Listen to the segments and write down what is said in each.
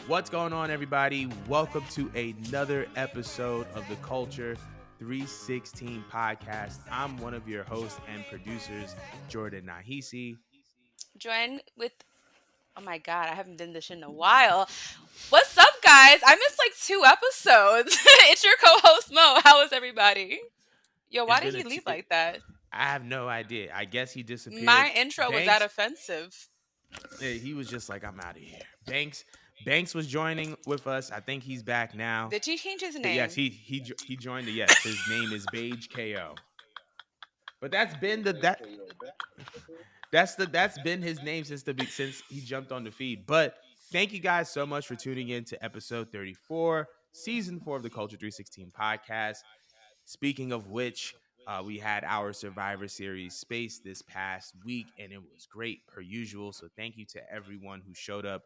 What's going on, everybody? Welcome to another episode of the Culture 316 podcast. I'm one of your hosts and producers, Jordan Nahisi. Join with oh my god, I haven't done this in a while. What's up, guys? I missed like 2 episodes. It's your co-host Mo. How is everybody? Yo, It's why did been he leave like that? I have no idea. I guess he disappeared. My intro was that Banks, offensive. he was just like, I'm out of here. Banks was joining with us. I think he's back now. Did he change his Yes, name? he joined. Yes, his name is Beige KO. But that's been his name since he jumped on the feed. But thank you guys so much for tuning in to episode 34, season 4 of the Culture 316 podcast. Speaking of which, we had our Survivor Series space this past week, and it was great per usual. So thank you to everyone who showed up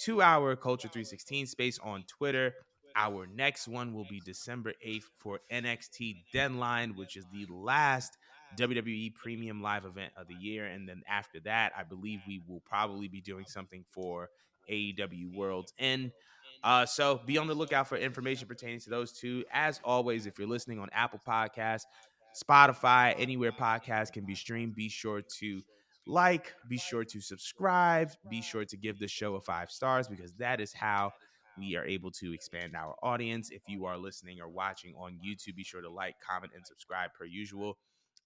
to our Culture 316 space on Twitter. Our next one will be December 8th for NXT Deadline, which is the last WWE Premium Live event of the year. And then after that, I believe we will probably be doing something for AEW World's End. So be on the lookout for information pertaining to those two. As always, if you're listening on Apple Podcasts, Spotify, anywhere podcasts can be streamed, be sure to be sure to subscribe, be sure to give the show a 5 stars because that is how we are able to expand our audience. If you are listening or watching on YouTube, be sure to like, comment, and subscribe per usual.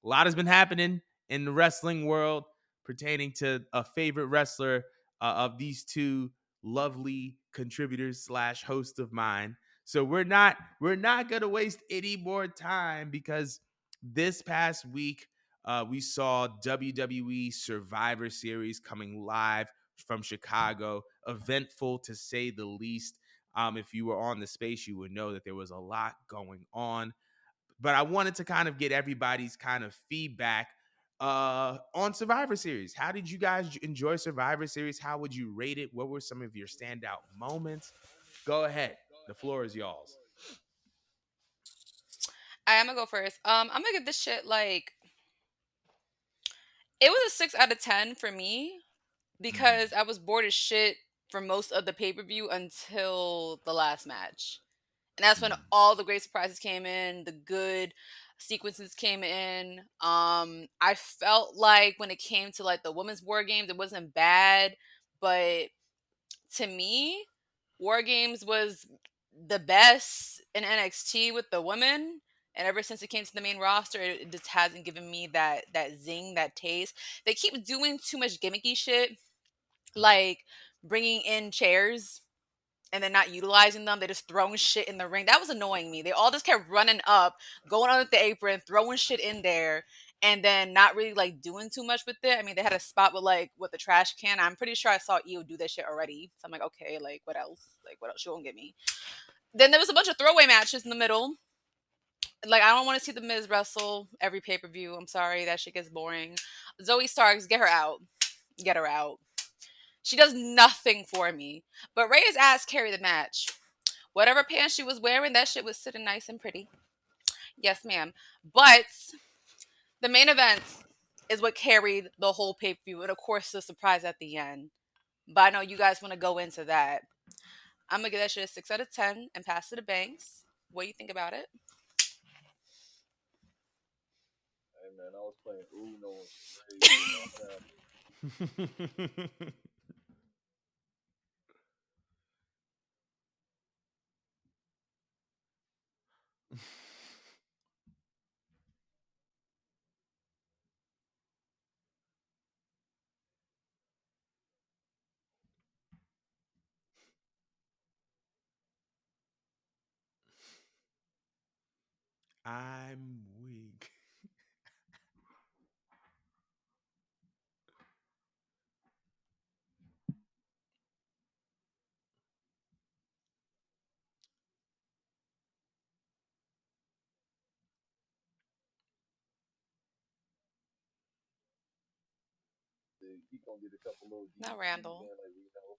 A lot has been happening in the wrestling world pertaining to a favorite wrestler of these two lovely contributors slash hosts of mine. So we're not gonna waste any more time because this past week we saw WWE Survivor Series coming live from Chicago. Eventful to say the least. If you were on the space, you would know that there was a lot going on. But I wanted to kind of get everybody's kind of feedback on Survivor Series. How did you guys enjoy Survivor Series? How would you rate it? What were some of your standout moments? Go ahead. The floor is y'all's. I'm gonna go first. I'm gonna give this shit like it was a 6 out of 10 for me Mhm. because I was bored as shit for most of the pay-per-view until the last match. And that's when Mhm. all the great surprises came in, the good sequences came in. I felt like when it came to like the women's war games, it wasn't bad, but to me, war games was the best in NXT with the women. And ever since it came to the main roster, it just hasn't given me that zing, that taste. They keep doing too much gimmicky shit, like bringing in chairs and then not utilizing them. They're just throwing shit in the ring. That was annoying me. They all just kept running up, going under the apron, throwing shit in there, and then not really like doing too much with it. I mean, they had a spot with the trash can. I'm pretty sure I saw Io do that shit already. So I'm like, okay, like what else? Like what else you gonna get me? Then there was a bunch of throwaway matches in the middle. Like I don't want to see the Miz wrestle every pay per view. I'm sorry, that shit gets boring. Zoe Starks, get her out. Get her out. She does nothing for me. But Rhea's ass carried the match. Whatever pants she was wearing, that shit was sitting nice and pretty. Yes, ma'am. But the main event is what carried the whole pay per view, and of course the surprise at the end. But I know you guys want to go into that. I'm gonna give that shit a 6 out of 10 and pass it to Banks. What do you think about it? Hey man, I was playing Uno and charades with my family. I'm weak. He gonna get a couple little Not DDTs Randall. in, like we know.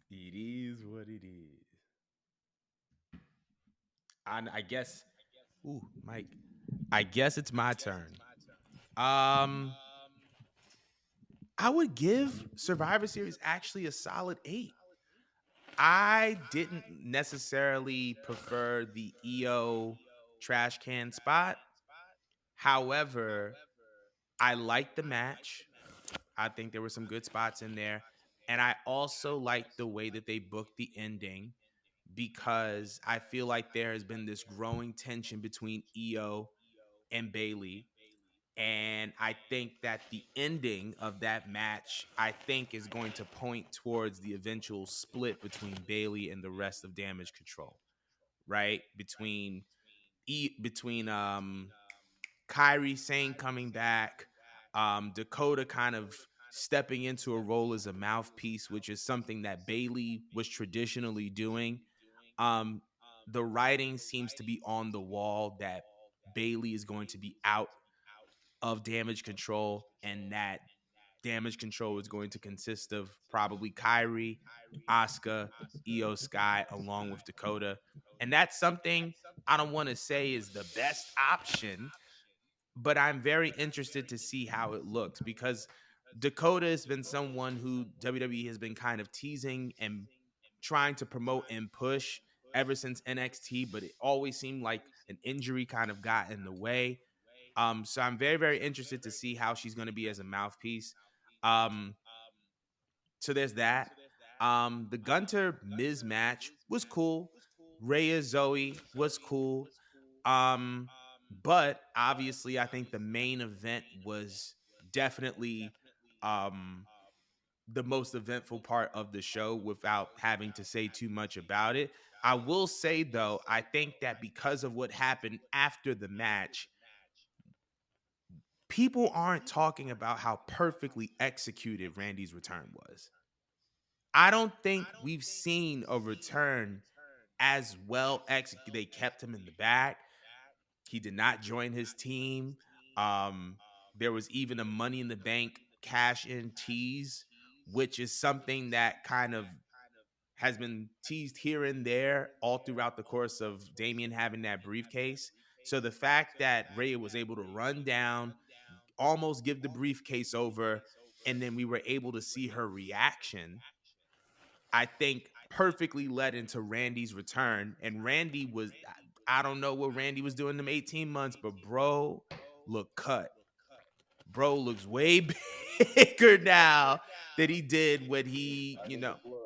It is what it is. I guess. Ooh, Mike. I guess it's my turn. Um, I would give Survivor Series actually a solid 8. I didn't necessarily prefer the EO trash can spot. However, I liked the match. I think there were some good spots in there. And I also like the way that they booked the ending because I feel like there has been this growing tension between EO and Bailey. And I think that the ending of that match, I think, is going to point towards the eventual split between Bailey and the rest of Damage Control, right? Between Kyrie Sane coming back, Dakota kind of stepping into a role as a mouthpiece, which is something that Bailey was traditionally doing. Um, the writing seems to be on the wall that Bailey is going to be out of Damage Control, and that Damage Control is going to consist of probably Kyrie, Asuka, Io Sky, along with Dakota. And that's something I don't want to say is the best option, but I'm very interested to see how it looks because Dakota has been someone who WWE has been kind of teasing and trying to promote and push ever since NXT, but it always seemed like an injury kind of got in the way. So I'm very, very interested to see how she's going to be as a mouthpiece. Um, so there's that. The Gunter Miz match was cool. Rhea Zoe was cool. Um, but obviously, I think the main event was definitely um the most eventful part of the show without having to say too much about it. I will say though, I think that because of what happened after the match, people aren't talking about how perfectly executed Randy's return was. I don't think we've seen a return as well executed. They kept him in the back. He did not join his team. Um, there was even a Money in the Bank cash in tease, which is something that kind of has been teased here and there all throughout the course of Damien having that briefcase. So the fact that Ray was able to run down, almost give the briefcase over, and then we were able to see her reaction, I think perfectly led into Randy's return. And Randy was, I don't know what Randy was doing in them 18 months, but bro look cut. Bro looks way bigger now than he did when I need the blood.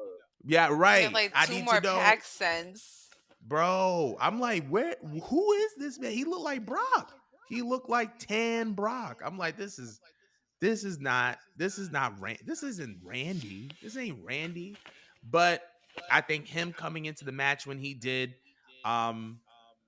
yeah, He had right. like I two need to more know, pack cents. bro. I'm like, who is this man? He looked like Brock. He looked like tan Brock. I'm like, this isn't Randy. This ain't Randy. But I think him coming into the match when he did, um,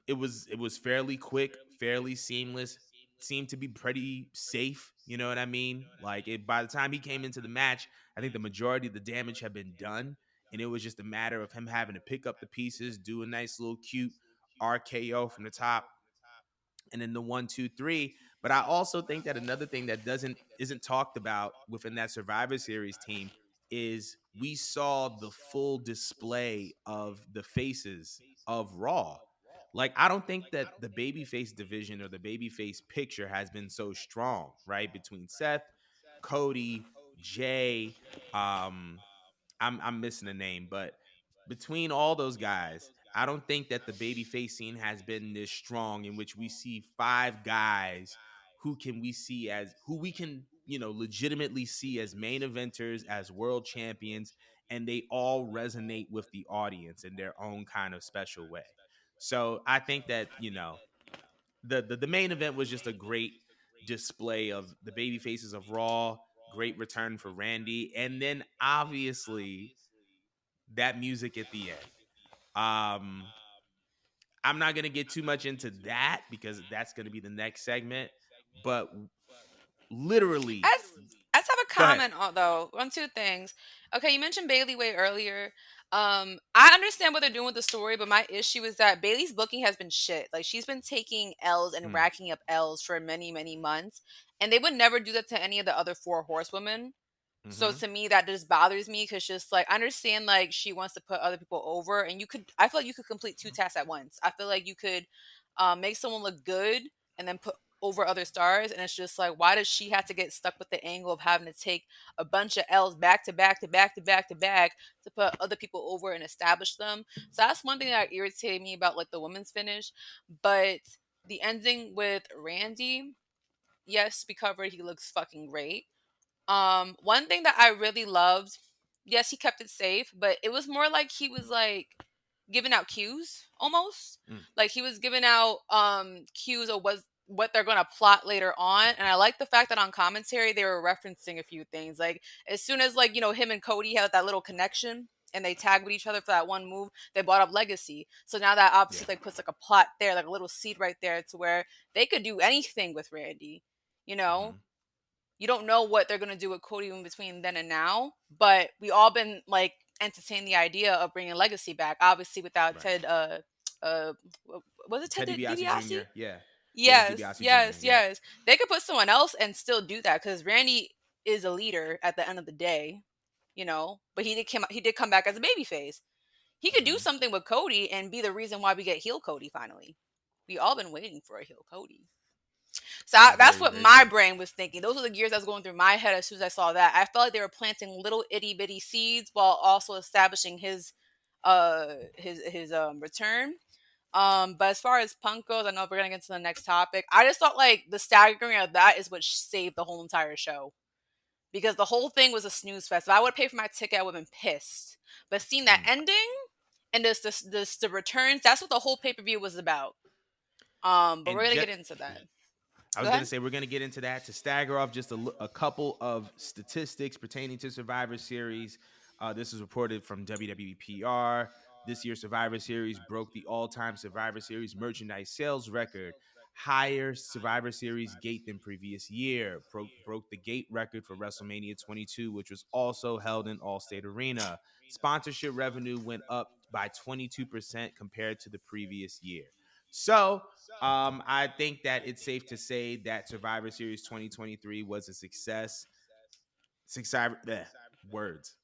it was fairly quick, fairly seamless, seemed to be pretty safe. You know what I mean? Like by the time he came into the match, I think the majority of the damage had been done, and it was just a matter of him having to pick up the pieces, do a nice little cute RKO from the top, and then the 1, 2, 3. But I also think that another thing that doesn't isn't talked about within that Survivor Series team is we saw the full display of the faces of Raw. Like I don't think that the babyface division or the babyface picture has been so strong, right? Between Seth, Cody, Jay, I'm missing a name, but between all those guys, I don't think that the babyface scene has been this strong in which we see five guys who we can, legitimately see as main eventers, as world champions, and they all resonate with the audience in their own kind of special way. So I think that, the main event was just a great display of the baby faces of Raw, great return for Randy, and then obviously that music at the end. Um, I'm not gonna get too much into that because that's gonna be the next segment, but I literally, just, I just have a Go ahead. comment on though on two things. Okay, you mentioned Bailey way earlier. I understand what they're doing with the story, but my issue is that Bailey's booking has been shit. Like she's been taking L's and Mm, racking up L's for many, many months, and they would never do that to any of the other four horsewomen. So mm-hmm. to me, that just bothers me because just like I understand like she wants to put other people over, and you could. I feel like you could complete two tasks at once. I feel like you could make someone look good and then put over other stars, and it's just like why does she have to get stuck with the angle of having to take a bunch of L's back to back to back to back to back to put other people over and establish them? So that's one thing that irritated me about like the women's finish, but the ending with Randy, yes, we covered he looks fucking great. One thing that I really loved, yes, he kept it safe, but it was more like he was like giving out cues almost. Mm, Like he was giving out cues of what they're gonna plot later on. And I like the fact that on commentary they were referencing a few things. Like as soon as like, him and Cody had that little connection and they tagged with each other for that one move, they brought up Legacy. So now that yeah. obviously like puts like a plot there, like a little seed right there to where they could do anything with Randy, you know? Mm-hmm. You don't know what they're gonna do with Cody in between then and now, but we all been like entertain the idea of bringing Legacy back. Obviously, without Right. Ted, uh, was it Ted Teddy DiBiase DiBiase? Jr. Yeah. Yeah, it was Yes, DiBiase Jr. yes, Yeah. yes. They could put someone else and still do that because Randy is a leader at the end of the day, But he did come back as a babyface. He could do Mm-hmm. something with Cody and be the reason why we get heel Cody finally. We all been waiting for a heel Cody. So That's that's very, what very my true. brain was thinking. Those were the gears that was going through my head as soon as I saw that. I felt like they were planting little itty bitty seeds while also establishing his return. But as far as Punk goes, I know we're gonna get to the next topic. I just thought like the staggering of that is what saved the whole entire show because the whole thing was a snooze fest. If I would have paid for my ticket, I would have been pissed. But seeing that Mm. ending and this the returns, that's what the whole pay per view was about. But we're And gonna just get into that. I Go was going to ahead. say we're going to get into that to stagger off just a couple of statistics pertaining to Survivor Series. This is reported from WWE PR. This year's Survivor Series broke the all-time Survivor Series merchandise sales record, higher Survivor Series gate than previous year. Broke the gate record for WrestleMania 22, which was also held in Allstate Arena. Sponsorship revenue went up by 22% compared to the previous year. So I think that it's safe to say that Survivor Series 2023 was a success. Survivor words.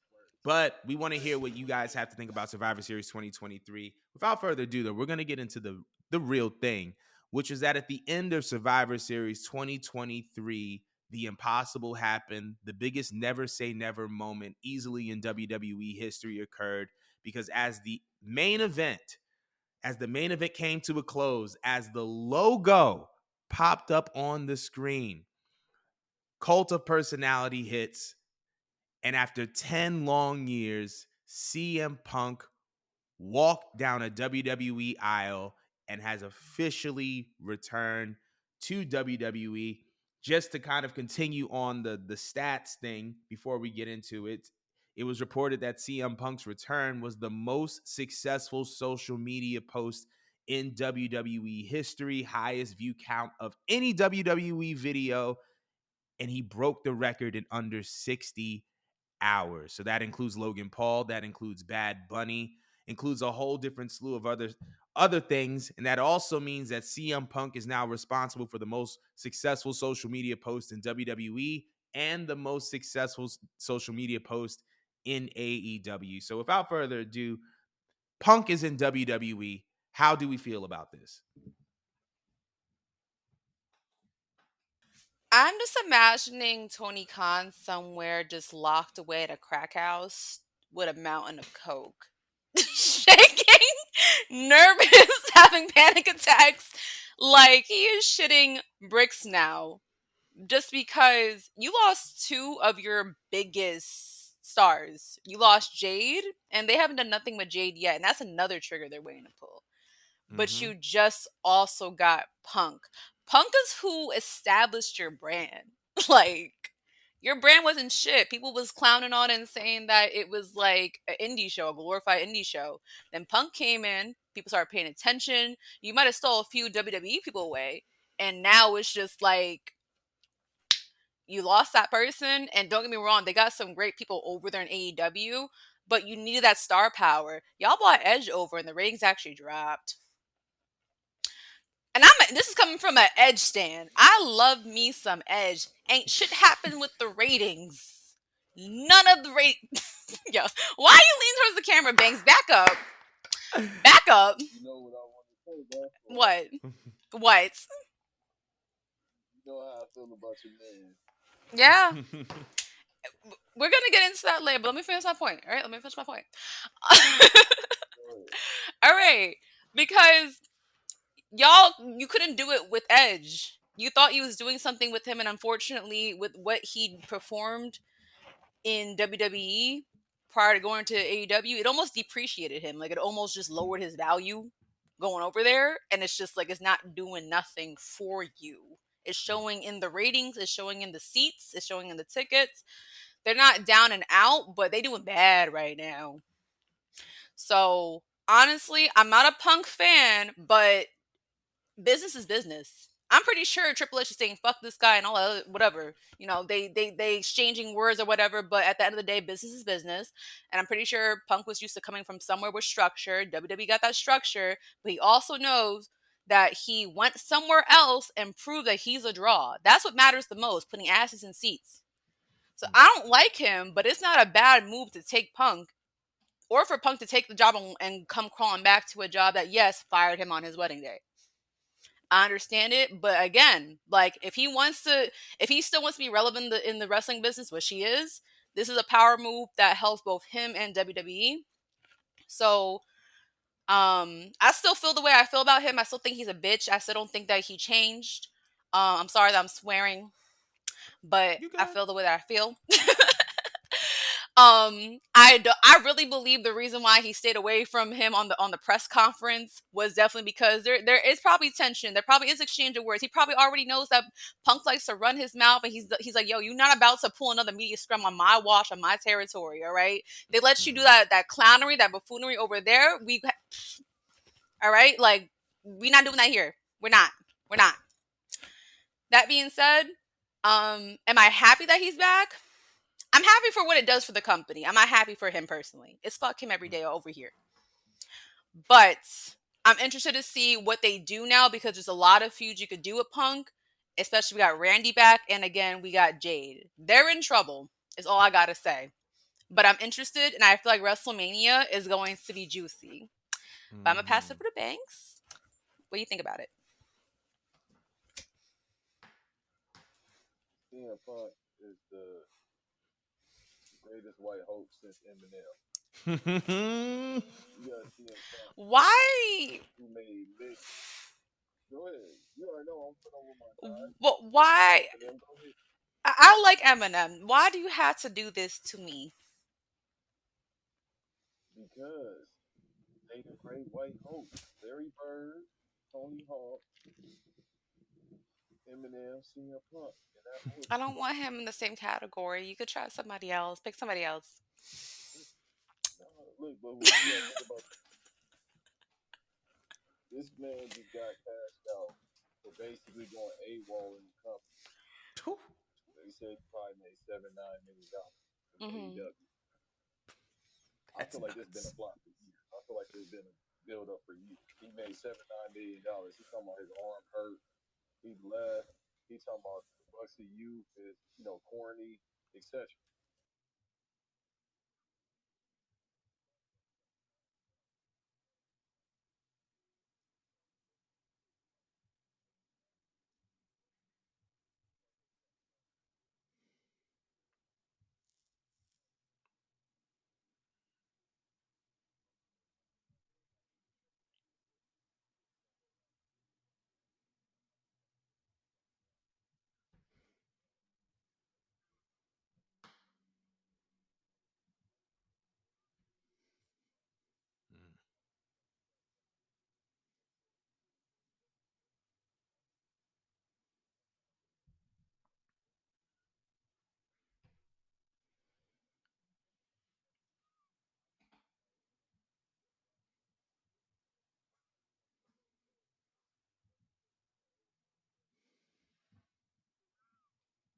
But we want to hear what you guys have to think about Survivor Series 2023. Without further ado, though, we're going to get into the real thing, which is that at the end of Survivor Series 2023, the impossible happened. The biggest never say never moment easily in WWE history occurred because as the main event came to a close, as the logo popped up on the screen, Cult of Personality hits, and after 10 long years, CM Punk walked down a WWE aisle and has officially returned to WWE. Just to kind of continue on the stats thing before we get into it, it was reported that CM Punk's return was the most successful social media post in WWE history, highest view count of any WWE video, and he broke the record in under 60 hours. So that includes Logan Paul, that includes Bad Bunny, includes a whole different slew of other things, and that also means that CM Punk is now responsible for the most successful social media post in WWE and the most successful social media post in AEW. So without further ado, Punk is in WWE. How do we feel about this? I'm just imagining Tony Khan somewhere just locked away at a crack house with a mountain of coke. Shaking, nervous, having panic attacks. Like he is shitting bricks now. Just because you lost two of your biggest stars. You lost Jade, and they haven't done nothing with Jade yet, and that's another trigger they're waiting to pull. But Mm-hmm. you just also got Punk. Punk is who established your brand. Like your brand wasn't shit. People was clowning on it and saying that it was like an indie show, a glorified indie show. Then Punk came in, people started paying attention. You might have stole a few WWE people away, and now it's just like You lost that person, and don't get me wrong, they got some great people over there in AEW, but you needed that star power. Y'all brought Edge over, and the ratings actually dropped. And this is coming from an Edge stand. I love me some Edge. Ain't shit happen with the ratings. None of the Yo, why are you leaning towards the camera, Banks? Back up. Back up. You know what I want to say, bro? What? What? You know how I feel about your man. Yeah. We're gonna get into that later, but let me finish my point. All right, let me finish my point. Go ahead. All right, because y'all, you couldn't do it with Edge. You thought he was doing something with him, and unfortunately, with what he performed in WWE prior to going to AEW, it almost depreciated him. Like it almost just lowered his value going over there, and it's just like it's not doing nothing for you. It's showing in the ratings, it's showing in the seats, it's showing in the tickets. They're not down and out, but they doing bad right now. So honestly, I'm not a Punk fan, but business is business. I'm pretty sure Triple H is saying "fuck this guy" and all that, whatever. You know, they exchanging words or whatever. But at the end of the day, business is business. And I'm pretty sure Punk was used to coming from somewhere with structure. WWE got that structure, but he also knows that he went somewhere else and proved that he's a draw. That's what matters the most: putting asses in seats. So I don't like him, but it's not a bad move to take Punk or for Punk to take the job and come crawling back to a job that, yes, fired him on his wedding day. I understand it, but again, like if he still wants to be relevant in the wrestling business, which he is, this is a power move that helps both him and WWE. So, I still feel the way I feel about him. I still think he's a bitch. I still don't think that he changed. I'm sorry that I'm swearing, but You I got feel the way that I feel. I really believe the reason why he stayed away from him on the press conference was definitely because there is probably tension. There probably is exchange of words. He probably already knows that Punk likes to run his mouth, and he's like, yo, you're not about to pull another media scrum on my watch, on my territory. All right, they let you do that clownery, that buffoonery over there. All right, like we're not doing that here. We're not. We're not. That being said, am I happy that he's back? I'm happy for what it does for the company. I'm not happy for him personally. It's fuck him every day over here. But I'm interested to see what they do now because there's a lot of feuds you could do with Punk. Especially we got Randy back, and again we got Jade. They're in trouble. Is all I gotta say. But I'm interested, and I feel like WrestleMania is going to be juicy. But I'm gonna pass it over to Banks. What do you think about it? CM Punk is the greatest white hope since Eminem. You got CM Punk Why? who made big. Go ahead. You already know I'm putting over my time. Why? Eminem, go ahead. I like Eminem. Why do you have to do this to me? Because they the great white hope. Larry Bird, Tony Hawk, Eminem, CM Punk, in that order. I don't want him in the same category. You could try somebody else. Pick somebody else. Look, but what you gotta think about this man just got cashed out for basically going AWOL in the company. They said he probably made $7-9 million from Hmm. AEW. I that's feel like this has been a nuts. plot for years. I feel like there's been a build up for years. He made $7-9 million. He talking about his arm hurt. He left. He talking about the Bucks of youth is corny, etc.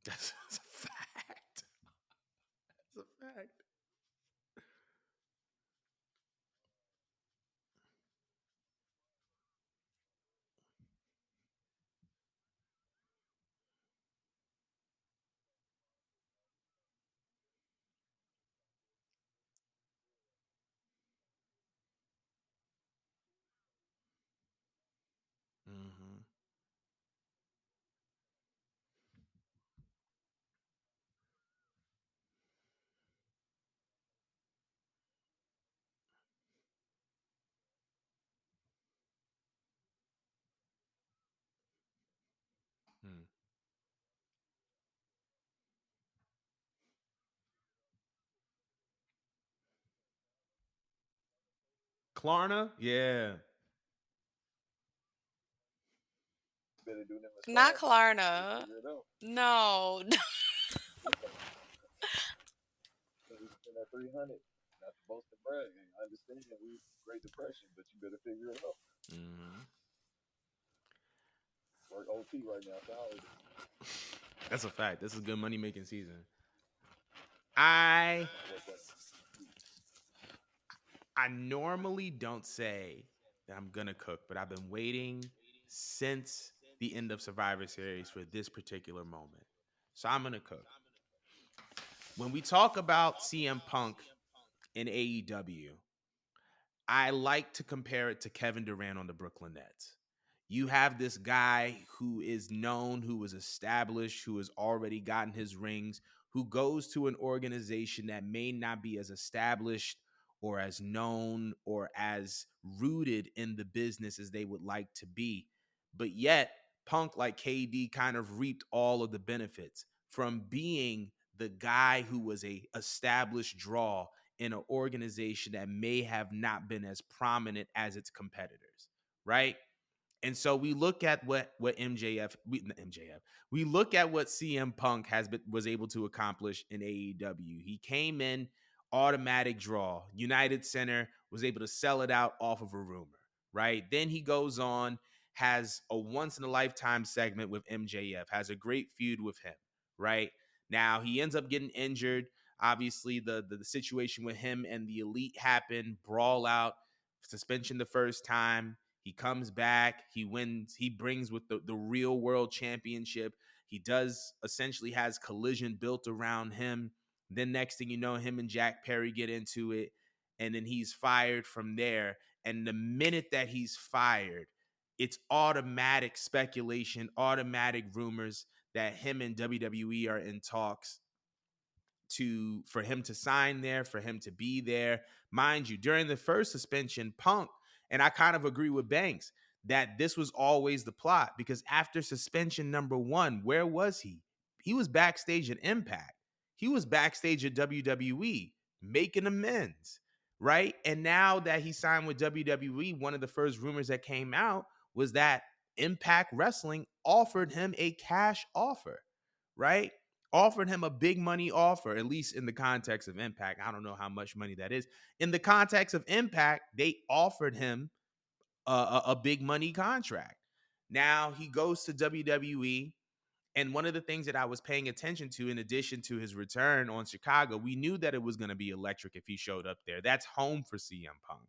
That's a fact. That's a fact. Mm-hmm. Mm. Klarna? Yeah. Better do them Not massage. They Klarna. figure it out. No. We spend that 300. Not to boast and brag. And I understand that we Great Depression, but you better figure it out. Mm-hmm. Work OT right now. It's a holiday. That's a fact. This is good money making season. I I work like I normally don't say that I'm gonna cook, but I've been waiting since the end of Survivor Series for this particular moment. So I'm gonna cook. When we talk about CM Punk in AEW, I like to compare it to Kevin Durant on the Brooklyn Nets. You have this guy who is known, who is established, who has already gotten his rings, who goes to an organization that may not be as established or as known or as rooted in the business as they would like to be. But yet, Punk, like KD, kind of reaped all of the benefits from being the guy who was a established draw in an organization that may have not been as prominent as its competitors, right? And so we look at what MJF we look at what CM Punk was able to accomplish in AEW. He came in automatic draw. United Center was able to sell it out off of a rumor, right? Then he goes on, has a once in a lifetime segment with MJF, has a great feud with him, right? Now he ends up getting injured. Obviously, the situation with him and the Elite happened, brawl out, suspension the first time. He comes back, he wins, he brings with the real world championship. He does essentially has Collision built around him. Then next thing you know, him and Jack Perry get into it, and then he's fired from there. And the minute that he's fired, it's automatic speculation, automatic rumors that him and WWE are in talks for him to sign there, for him to be there. Mind you, during the first suspension, Punk, and I kind of agree with Banks that this was always the plot because after suspension number one, where was he? He was backstage at Impact. He was backstage at WWE making amends, right? And now that he signed with WWE, one of the first rumors that came out was that Impact Wrestling offered him a cash offer, right? Offered him a big money offer, at least in the context of Impact. I don't know how much money that is. In the context of Impact, they offered him a big money contract. Now he goes to WWE. And one of the things that I was paying attention to, in addition to his return on Chicago, we knew that it was going to be electric if he showed up there. That's home for CM Punk.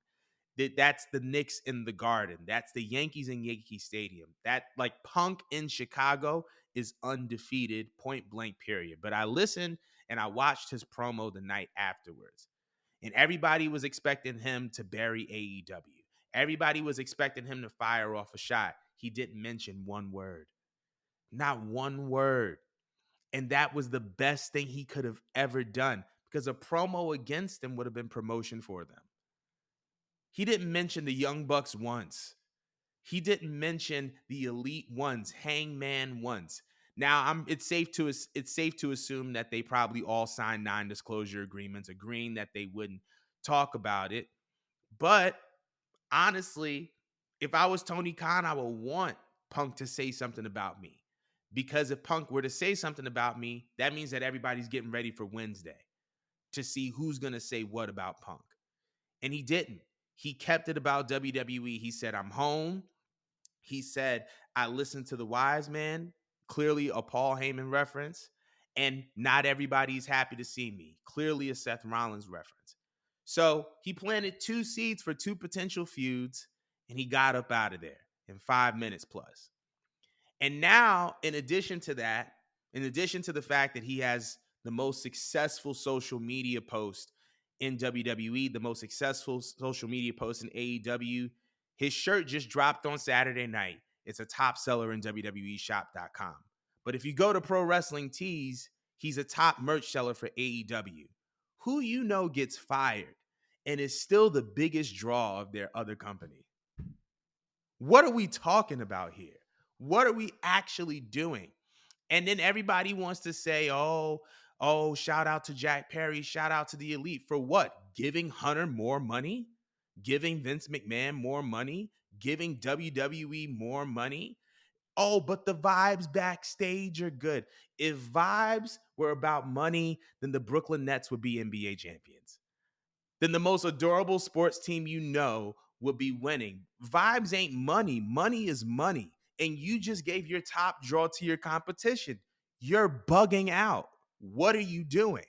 That's the Knicks in the Garden. That's the Yankees in Yankee Stadium. That, like, Punk in Chicago is undefeated, point blank, period. But I listened and I watched his promo the night afterwards. And everybody was expecting him to bury AEW. Everybody was expecting him to fire off a shot. He didn't mention one word. Not one word. And that was the best thing he could have ever done because a promo against him would have been promotion for them. He didn't mention the Young Bucks once. He didn't mention the Elite once, Hangman once. Now, it's safe to assume that they probably all signed non-disclosure agreements, agreeing that they wouldn't talk about it. But honestly, if I was Tony Khan, I would want Punk to say something about me. Because if Punk were to say something about me, that means that everybody's getting ready for Wednesday to see who's going to say what about Punk. And he didn't. He kept it about WWE. He said, I'm home. He said, I listened to the wise man, clearly a Paul Heyman reference. and not everybody's happy to see me. Clearly a Seth Rollins reference. So he planted 2 seeds for 2 potential feuds, and he got up out of there in 5 minutes plus. And now, in addition to that, in addition to the fact that he has the most successful social media post in WWE, the most successful social media post in AEW, his shirt just dropped on Saturday night. It's a top seller in WWEshop.com. But if you go to Pro Wrestling Tees, he's a top merch seller for AEW. Who you know gets fired and is still the biggest draw of their other company? What are we talking about here? What are we actually doing? And then everybody wants to say, shout out to Jack Perry, shout out to the Elite. For what? Giving Hunter more money? Giving Vince McMahon more money? Giving WWE more money? Oh, but the vibes backstage are good. If vibes were about money, then the Brooklyn Nets would be NBA champions. Then the most adorable sports team you know would be winning. Vibes ain't money. Money is money. And you just gave your top draw to your competition. You're bugging out. What are you doing?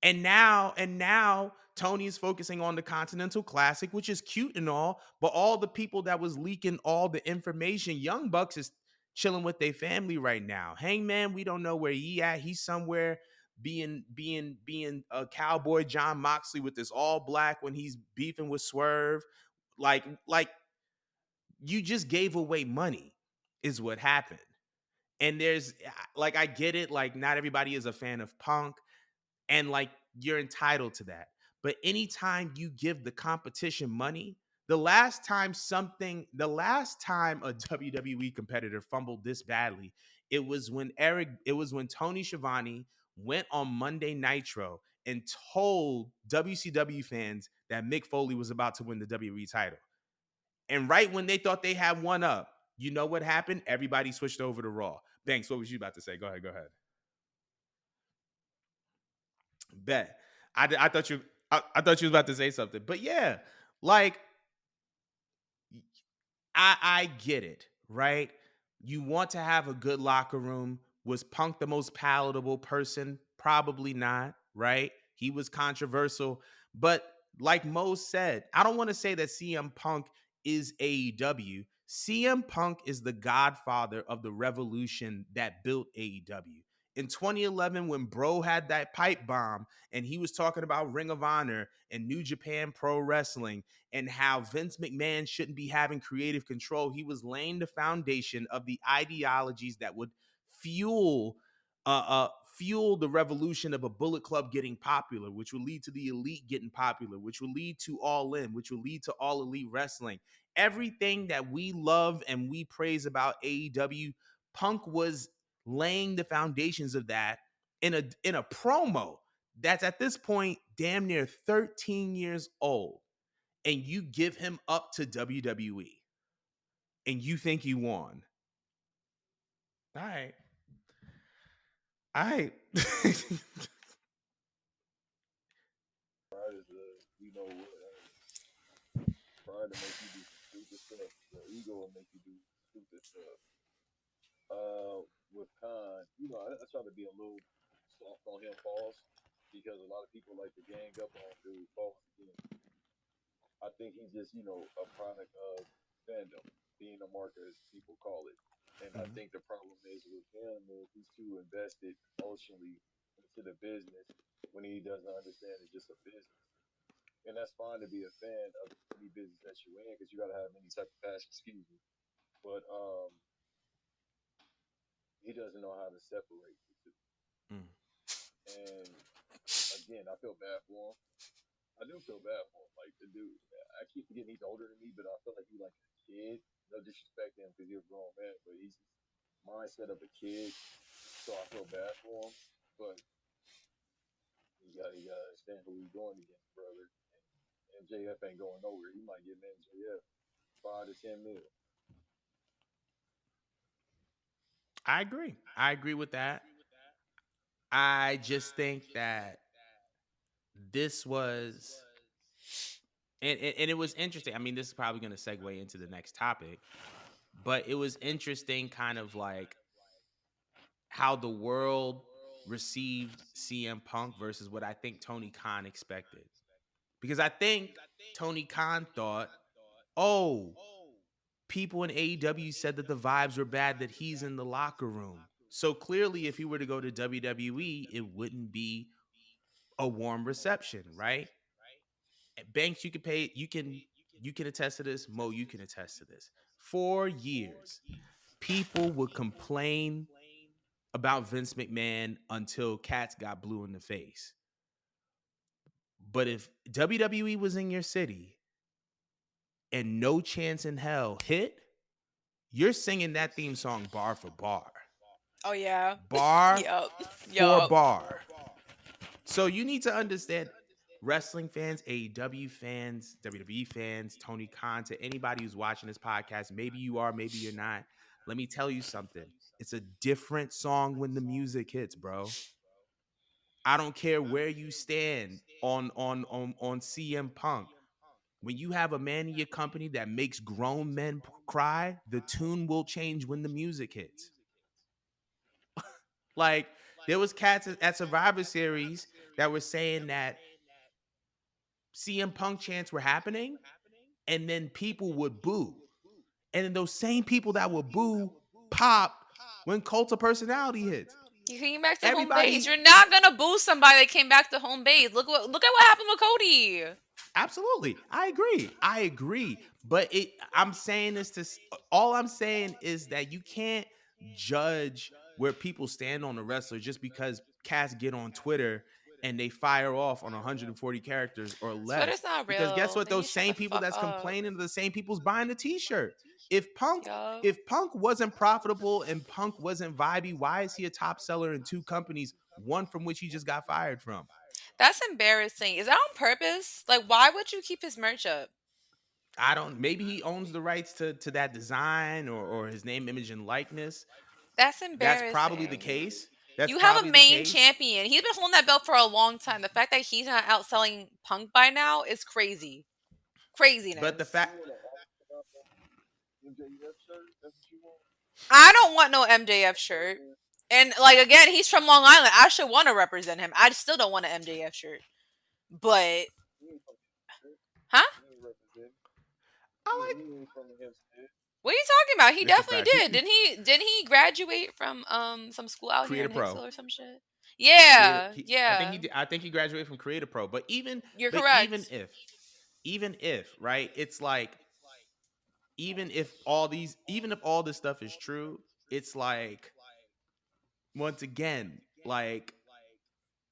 And now Tony is focusing on the Continental Classic, which is cute and all, but all the people that was leaking all the information, Young Bucks is chilling with their family right now. Hangman, we don't know where he at. He's somewhere being a cowboy John Moxley with this all black when he's beefing with Swerve. Like you just gave away money is what happened. And there's like I get it, like not everybody is a fan of Punk. And like you're entitled to that. But anytime you give the competition money, the last time a WWE competitor fumbled this badly, it was when Tony Schiavone went on Monday Nitro and told WCW fans that Mick Foley was about to win the WWE title. And right when they thought they had one up, you know what happened? Everybody switched over to Raw. Banks, what was you about to say? Go ahead. Bet. I thought you I thought you was about to say something. But yeah, like I get it, right? You want to have a good locker room. Was Punk the most palatable person? Probably not, right? He was controversial, but like Mo said, I don't want to say that CM Punk is AEW. CM Punk is the godfather of the revolution that built AEW. In 2011, when Bro had that pipe bomb and he was talking about Ring of Honor and New Japan Pro Wrestling and how Vince McMahon shouldn't be having creative control, he was laying the foundation of the ideologies that would fuel fuel the revolution of a Bullet Club getting popular, which will lead to the Elite getting popular, which will lead to All In, which will lead to All Elite Wrestling. Everything that we love and we praise about AEW, Punk was laying the foundations of that in a promo that's at this point damn near 13 years old, and you give him up to WWE and you think you won. All right. Pride is you know what? Pride to make you do some stupid stuff. The ego will make you do stupid stuff. With Khan, I try to be a little soft on him, pause, because a lot of people like to gang up on dude, pause again. I think he's just, a product of fandom, being a marker, as people call it. And I Mhm. think the problem is with him is he's too invested emotionally into the business when he doesn't understand it's just a business. And that's fine to be a fan of any business that you're in because you got to have any type of passion, excuse me. But he doesn't know how to separate the two. Mm. And again, I feel bad for him. I do feel bad for him. Like the dude, I keep forgetting he's older than me, but I feel like he's like a kid. No disrespect to him because he's a grown man, but he's mindset of a kid. So I feel bad for him. But you gotta understand who he's going against, brother. And MJF ain't going nowhere. He might get MJF 5 to 10 mil. I agree with that. I just think that this was and it was interesting. I mean, this is probably going to segue into the next topic, but it was interesting kind of like how the world received CM Punk versus what I think Tony Khan expected. Because I think Tony Khan thought, oh, people in AEW said that the vibes were bad, that he's in the locker room. So clearly, if he were to go to WWE, it wouldn't be a warm reception, right? Banks, you can attest to this. Mo, you can attest to this. For years, people would complain about Vince McMahon until cats got blue in the face. But if WWE was in your city and No Chance in Hell hit, you're singing that theme song bar for bar. Oh yeah. Bar Yup. for Yup. bar. So you need to understand, wrestling fans, AEW fans, WWE fans, Tony Khan, to anybody who's watching this podcast, maybe you are, maybe you're not. Let me tell you something. It's a different song when the music hits, bro. I don't care where you stand on CM Punk. When you have a man in your company that makes grown men cry, the tune will change when the music hits. Like, there was cats at Survivor Series that were saying that CM Punk chants were happening, and then people would boo. And then those same people that would boo pop when Cult of Personality hits. He came back to home Everybody, base. You're not gonna boo somebody that came back to home base. Look at what happened with Cody. absolutely, I agree. But I'm saying this to all I'm saying is that you can't judge where people stand on a wrestler just because cats get on Twitter and they fire off on 140 characters or less. Twitter's not Because guess real. what? They need Those to shut same the people fuck that's up. complaining are the same people's buying the T-shirt. Yup. If Punk wasn't profitable and Punk wasn't vibey, why is he a top seller in two companies, one from which he just got fired from? That's embarrassing. Is that on purpose? Like, why would you keep his merch up? I don't. Maybe he owns the rights to that design or his name, image, and likeness. That's That's probably the embarrassing. case. That's You have a probably the main case. champion. He's been holding that belt for a long time. The fact that he's not outselling Punk by now is crazy. But the Craziness. fact, You want to ask about that MJF shirt? That's what you want? I don't want no MJF shirt. Yeah. And like again, he's from Long Island. I should want to represent him. I still don't want an MJF shirt. But He ain't from Hempstead. huh? He ain't representing. I like. He ain't from Hempstead. What are you talking about? He It's a definitely fact. did. Didn't he graduate from some school out here Creator in Pro. Hicksville or some shit? Yeah. I Yeah. think he did. I think he graduated from Creator Pro. But You're but correct. even if, right? It's like, even if all this stuff is true, it's like, once again, like,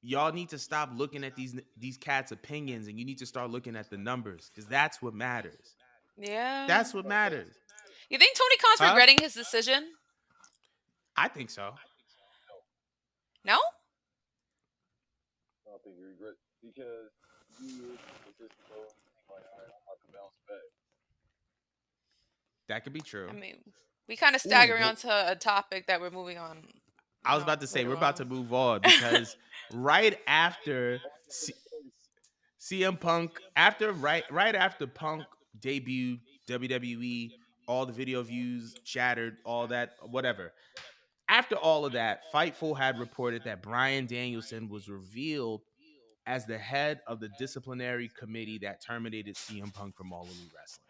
y'all need to stop looking at these cats' opinions, and you need to start looking at the numbers, because that's what matters. Yeah. That's what matters. You think Tony Khan's Huh? regretting his decision? I think so. No? I don't think he regret because he is consistent. So he's like, all right, I'm about to bounce back. That could be true. I mean, we kind of Ooh, staggering but- onto a topic that we're moving on. I was about to say, we're about to move on, because right after CM Punk, right after Punk debuted WWE, all the video views shattered, all that, whatever. After all of that, Fightful had reported that Bryan Danielson was revealed as the head of the disciplinary committee that terminated CM Punk from All Elite Wrestling.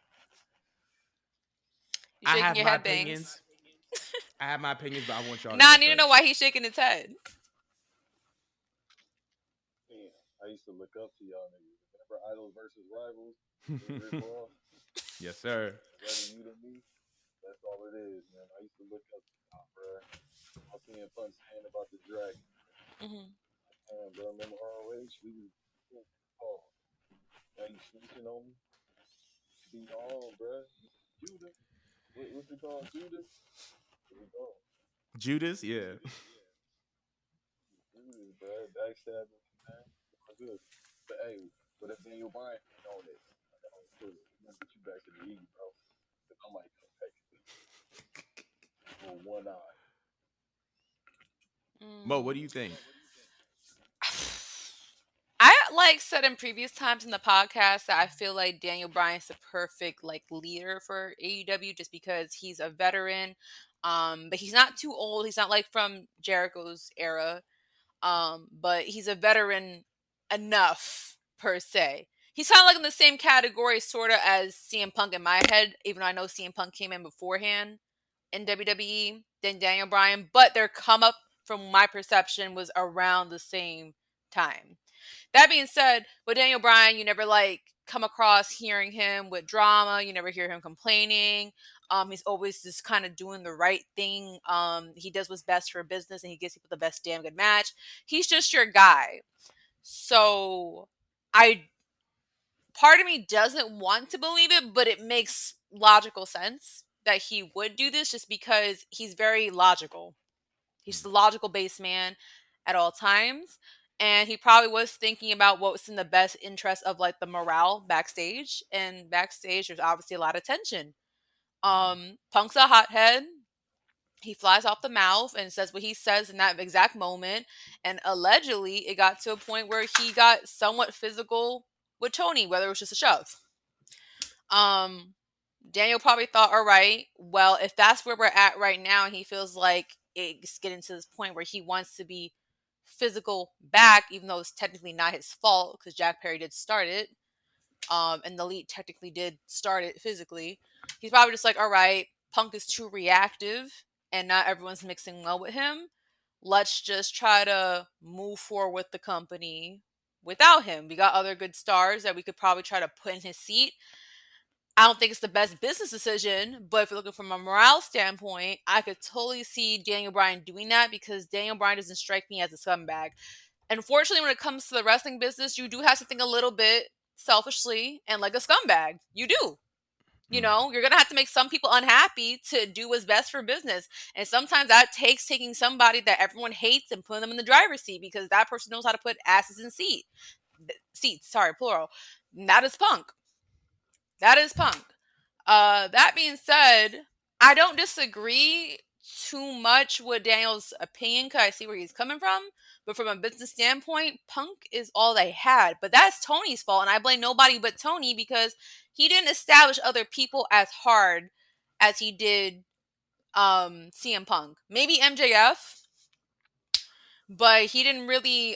You I shaking have your my head, Banks? opinions. I have my opinions, but I want y'all. Nah, I go need to know first. why he's shaking his head. Yeah, I used to look up to y'all niggas. Remember Idols versus Rivals? Rick Ross? Yes, sir. Rather you than me? That's all it is, man. I used to look up to y'all, bruh. I was seeing fun saying about the dragon. Hmm. Man, bro, remember ROH? We was oh, now you snitching on me? Be on, bruh. Judah. What's it called? Judah? Here we go. Judas, yeah. Judah, bruh. Backstabbing, man. All good. But hey, what if Daniel Bryan ain't on it? I know it's good. We're gonna get you back to the E, bro. Cause I might come back for one eye. Mo, what do you think? I like said in previous times in the podcast that I feel like Daniel Bryan's the perfect like leader for AEW just because he's a veteran. But he's not too old. He's not like from Jericho's era. But he's a veteran enough per se. He's kind of like in the same category, sort of, as CM Punk in my head, even though I know CM Punk came in beforehand in WWE than Daniel Bryan. But their come up, from my perception, was around the same time. That being said, with Daniel Bryan, you never like come across hearing him with drama. You never hear him complaining. He's always just kind of doing the right thing. He does what's best for business, and he gives people the best damn good match. He's just your guy. So I part of me doesn't want to believe it, but it makes logical sense that he would do this just because he's very logical. He's Mm. the logical based man at all times. And he probably was thinking about what was in the best interest of like the morale backstage. And backstage, there's obviously a lot of tension. Mhm. Punk's a hothead. He flies off the mouth and says what he says in that exact moment. And allegedly, it got to a point where he got somewhat physical with Tony, whether it was just a shove. Um, Daniel probably thought, all right, well, if that's where we're at right now, and he feels like it's getting to this point where he wants to be physical back, even though it's technically not his fault because Jack Perry did start it, and the Elite technically did start it physically. He's probably just like, all right, Punk is too reactive, and not everyone's mixing well with him. Let's just try to move forward with the company without him. We got other good stars that we could probably try to put in his seat. I don't think it's the best business decision, but if you're looking from a morale standpoint, I could totally see Daniel Bryan doing that because Daniel Bryan doesn't strike me as a scumbag. Unfortunately, when it comes to the wrestling business, you do have to think a little bit selfishly and like a scumbag. You do. You Mm. know, you're going to have to make some people unhappy to do what's best for business. And sometimes that takes taking somebody that everyone hates and putting them in the driver's seat because that person knows how to put asses in seats, sorry, plural. And that is Punk. That is Punk. That being said, I don't disagree too much with Daniel's opinion because I see where he's coming from. But from a business standpoint, Punk is all they had. But that's Tony's fault, and I blame nobody but Tony because he didn't establish other people as hard as he did CM Punk. Maybe MJF, but he didn't really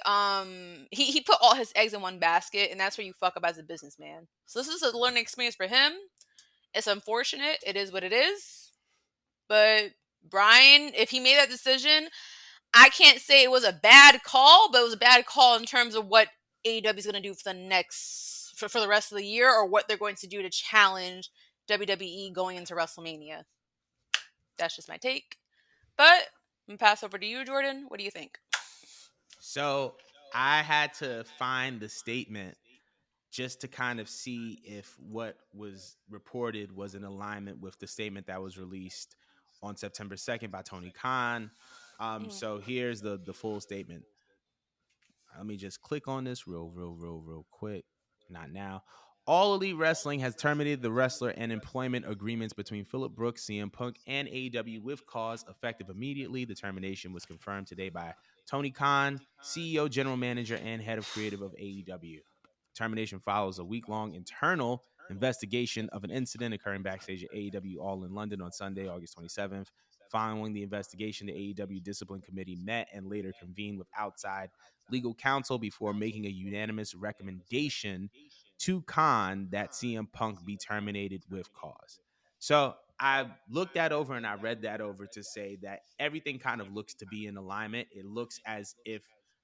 he put all his eggs in one basket, and that's where you fuck up as a businessman. So this is a learning experience for him. It's unfortunate. It is what it is. But Brian, if he made that decision, I can't say it was a bad call, but it was a bad call in terms of what AEW is going to do for the next for the rest of the year, or what they're going to do to challenge WWE going into WrestleMania. That's just my take. But I'm gonna pass over to you, Jordan. What do you think? So I had to find the statement just to kind of see if what was reported was in alignment with the statement that was released on September 2nd by Tony Khan. Mhm. So here's the full statement. Let me just click on this real quick. Not now. All Elite Wrestling has terminated the wrestler and employment agreements between Phillip Brooks, CM Punk, and AEW with cause effective immediately. The termination was confirmed today by Tony Khan, CEO, general manager, and head of creative of AEW. Termination follows a week-long internal investigation of an incident occurring backstage at AEW All in London on Sunday, August 27th. Following the investigation, the AEW Discipline Committee met and later convened with outside legal counsel before making a unanimous recommendation to Khan that CM Punk be terminated with cause. So I looked that over and I read that over to say that everything kind of looks to be in alignment. It looks as if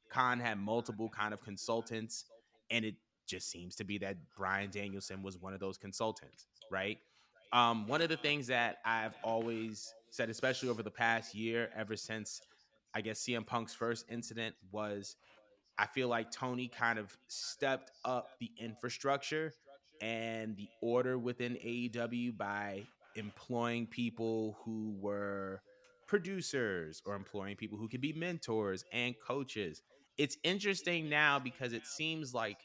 Khan had multiple kind of consultants, and it just seems to be that Brian Danielson was one of those consultants, right? One of the things that I've always said, especially over the past year, ever since I guess CM Punk's first incident, was I feel like Tony kind of stepped up the infrastructure and the order within AEW by employing people who were producers or employing people who could be mentors and coaches. It's interesting now because it seems like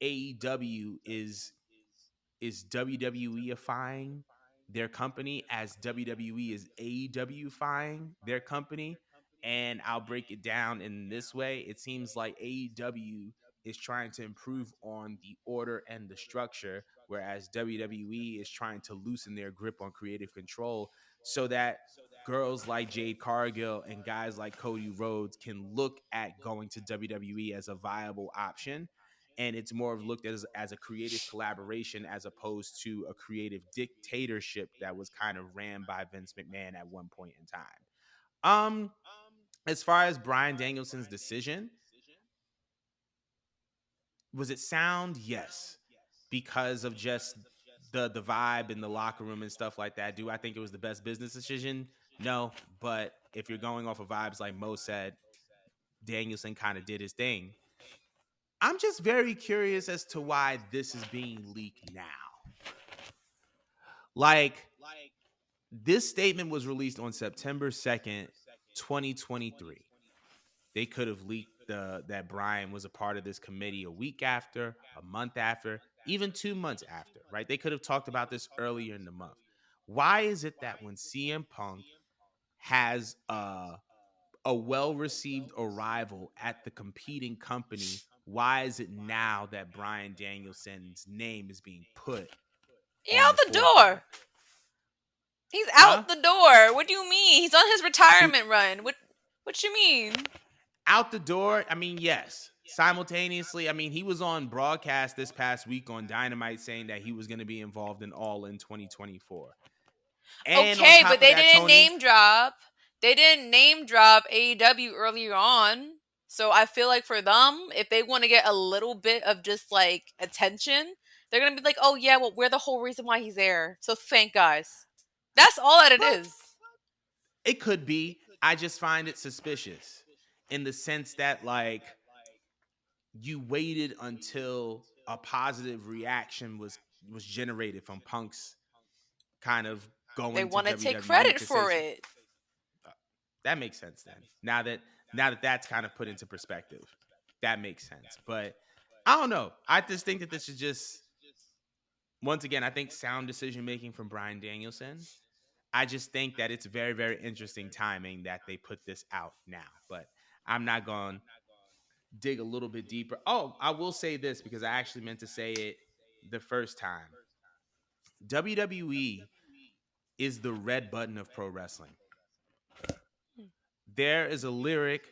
AEW is WWEifying their company as WWE is AEWifying their company. And I'll break it down in this way. It seems like AEW is trying to improve on the order and the structure, whereas WWE is trying to loosen their grip on creative control so that girls like Jade Cargill and guys like Cody Rhodes can look at going to WWE as a viable option. And it's more of looked at as a creative collaboration as opposed to a creative dictatorship that was kind of ran by Vince McMahon at one point in time. Um, as far as Bryan Danielson's decision, was it sound? Yes, because of just the vibe in the locker room and stuff like that. Do I think it was the best business decision? No, but if you're going off of vibes, like Mo said, Danielson kind of did his thing. I'm just very curious as to why this is being leaked now. Like, this statement was released on September 2nd, 2023. They could have leaked that Bryan was a part of this committee a week after, a month after, even 2 months after, right? They could have talked about this earlier in the month. Why is it that when CM Punk has a well-received arrival at the competing company, why is it now that Bryan Danielson's name is being put He on out the the forefront? door. He's Huh? out the door. What do you mean? He's on his retirement run. What you mean? Out the door? I mean, yes. Simultaneously, I mean, he was on broadcast this past week on Dynamite saying that he was going to be involved in All In 2024. And on Okay, top but of they that, didn't Tony, name drop. They didn't name drop AEW earlier on. So I feel like for them, if they want to get a little bit of just like attention, they're gonna be like, "Oh yeah, well we're the whole reason why he's there." So thank guys. That's all that it but is. it could be. I just find it suspicious in the sense that, like, you waited until a positive reaction was generated from Punk's kind of They going to want to take WWE credit to say for so. it. That makes sense then. Now that that's kind of put into perspective, that makes sense. But I don't know. I just think that this is just, once again, I think sound decision making from Bryan Danielson. I just think that it's very, very interesting timing that they put this out now. But I'm not going to dig a little bit deeper. Oh, I will say this because I actually meant to say it the first time. WWE is the red button of pro wrestling. There is a lyric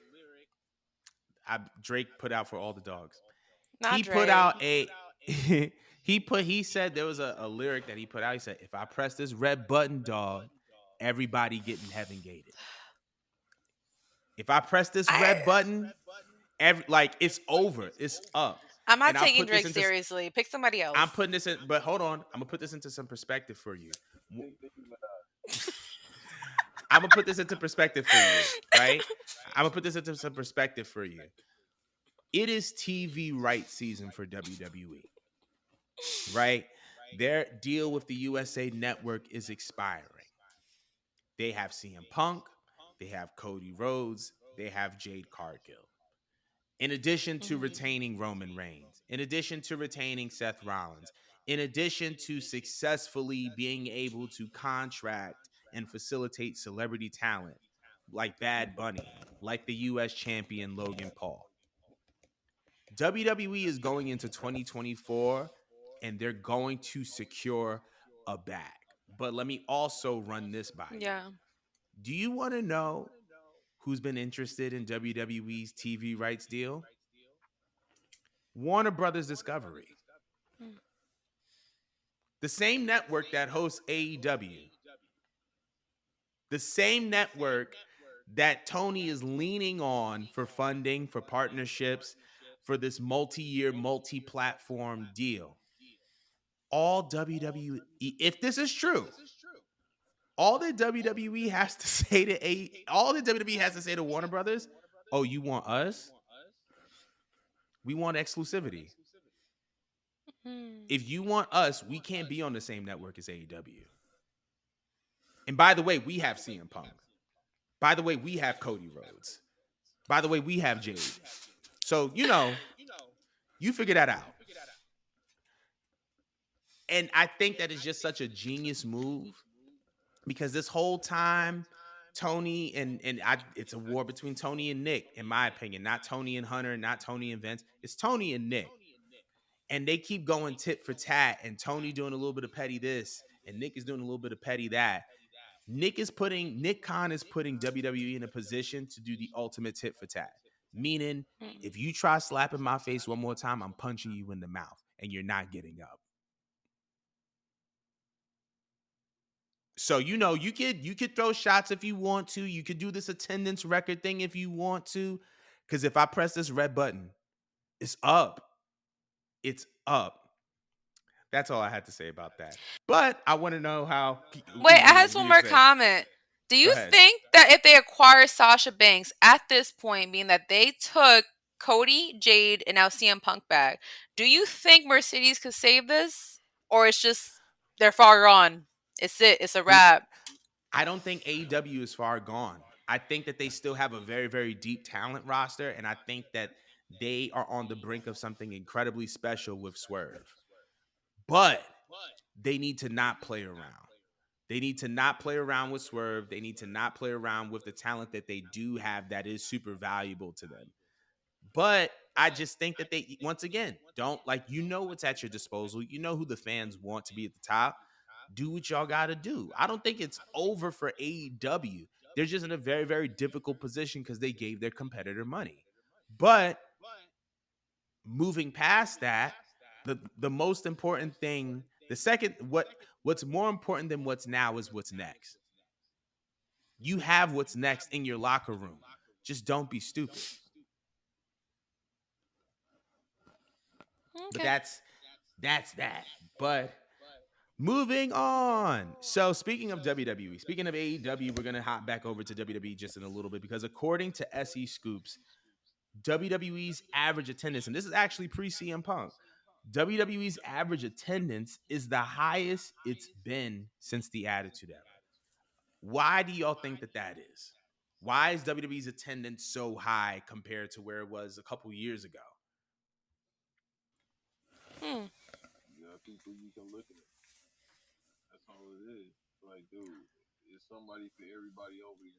Drake put out for all the dogs. Not He put Dre. out a he said there was a lyric that he put out. He said, "If I press this red button, dog, everybody getting heaven gated. If I press this red I button, it's over. It's up." I'm not And I'll taking put this Drake into seriously. Pick somebody else. I'm putting this in, but hold on. I'm gonna put this into some perspective for you. I'm gonna put this into perspective for you, right? I'm gonna put this into some perspective for you. It is TV right season for WWE, right? Their deal with the USA Network is expiring. They have CM Punk, they have Cody Rhodes, they have Jade Cargill. In addition to Mhm. retaining Roman Reigns, in addition to retaining Seth Rollins, in addition to successfully being able to contract and facilitate celebrity talent like Bad Bunny, like the US champion Logan Paul. WWE is going into 2024 and they're going to secure a bag. But let me also run this by you. Yeah. Do you want to know who's been interested in WWE's TV rights deal? Warner Brothers Discovery, Mm. the same network that hosts AEW, the same network that Tony is leaning on for funding, for partnerships, for this multi-year, multi-platform deal. All WWE, if this is true, all the WWE has to say all the WWE has to say to Warner Brothers, oh, you want us? We want exclusivity. Mm. If you want us, we can't be on the same network as AEW. And by the way, we have CM Punk. By the way, we have Cody Rhodes. By the way, we have Jade. So, you figure that out. And I think that is just such a genius move because this whole time, Tony it's a war between Tony and Nick, in my opinion. Not Tony and Hunter, not Tony and Vince. It's Tony and Nick. And they keep going tit for tat, and Tony doing a little bit of petty this, and Nick is doing a little bit of petty that. Nick Khan is putting WWE in a position to do the ultimate tit for tat. Meaning, Mm. if you try slapping my face one more time, I'm punching you in the mouth and you're not getting up. So you could throw shots if you want to. You could do this attendance record thing if you want to. Because if I press this red button, it's up. It's up. That's all I had to say about that. But I want to know how. Wait, I What have do one you more say? comment. Do Go you ahead. think that if they acquire Sasha Banks at this point, being that they took Cody, Jade, and now CM Punk back, do you think Mercedes could save this? Or it's just they're far gone? It's a wrap. I don't think AEW is far gone. I think that they still have a very, very deep talent roster, and I think that they are on the brink of something incredibly special with Swerve. But they need to not play around. They need to not play around with Swerve. They need to not play around with the talent that they do have that is super valuable to them. But I just think that they, once again, don't like, what's at your disposal. You know who the fans want to be at the top. Do what y'all got to do. I don't think it's over for AEW. They're just in a very, very difficult position because they gave their competitor money. But moving past that, the most important thing, the second, what's more important than what's now is what's next. You have what's next in your locker room. Just don't be stupid. But Okay. that's that. But moving on. So speaking of WWE, speaking of AEW, we're gonna hop back over to WWE just in a little bit because according to SE Scoops, WWE's average attendance, and this is actually pre CM Punk, WWE's average attendance is the highest it's been since the Attitude Era. Why do y'all think that is? Why is WWE's attendance so high compared to where it was a couple years ago? Hmm. You got people you can look at. That's all it is. Like, dude, it's somebody for everybody over here.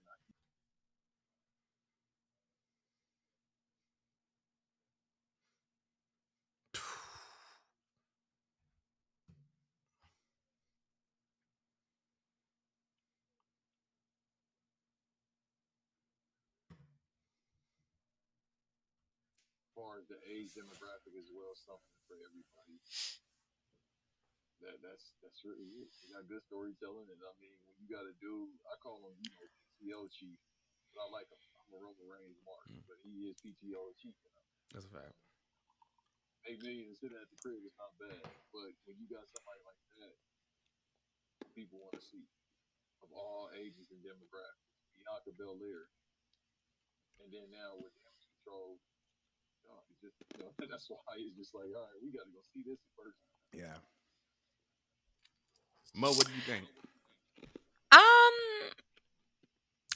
As far as the age demographic as well, something for everybody. That's really it. You got good storytelling, and I mean, when you got a dude, I call him, PTO chief, but I like him. I'm a Roman Reigns mark, but he is PTO chief. That's a fact. 8 million sitting at the crib is not bad, but when you got somebody like that, people want to see of all ages and demographics. Bianca Belair, and then now with Damage Control, it's just that's why it's just like, all right, we got to go see this in person. Yeah. Mo, what do you think? Um,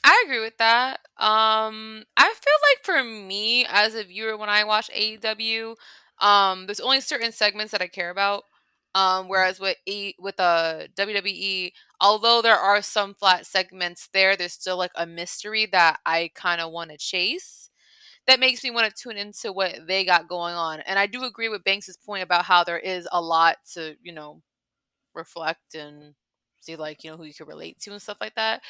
I agree with that. I feel like for me as a viewer when I watch AEW, there's only certain segments that I care about. Whereas with WWE, although there are some flat segments there, there's still like a mystery that I kind of want to chase. That makes me want to tune into what they got going on. And I do agree with Banks's point about how there is a lot to, reflect and see like who you could relate to and stuff like that,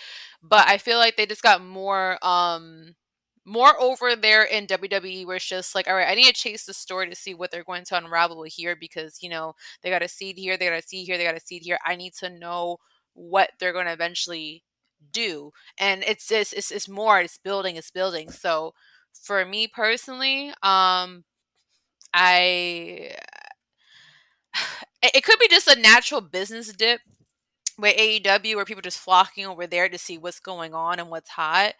but I feel like they just got more over there in WWE where it's just like, all right, I need to chase the story to see what they're going to unravel here because they got a seed here, they got a seed here, they got a seed here. I need to know what they're going to eventually do, and it's more, it's building. So for me personally, I it could be just a natural business dip with AEW where people just flocking over there to see what's going on and what's hot.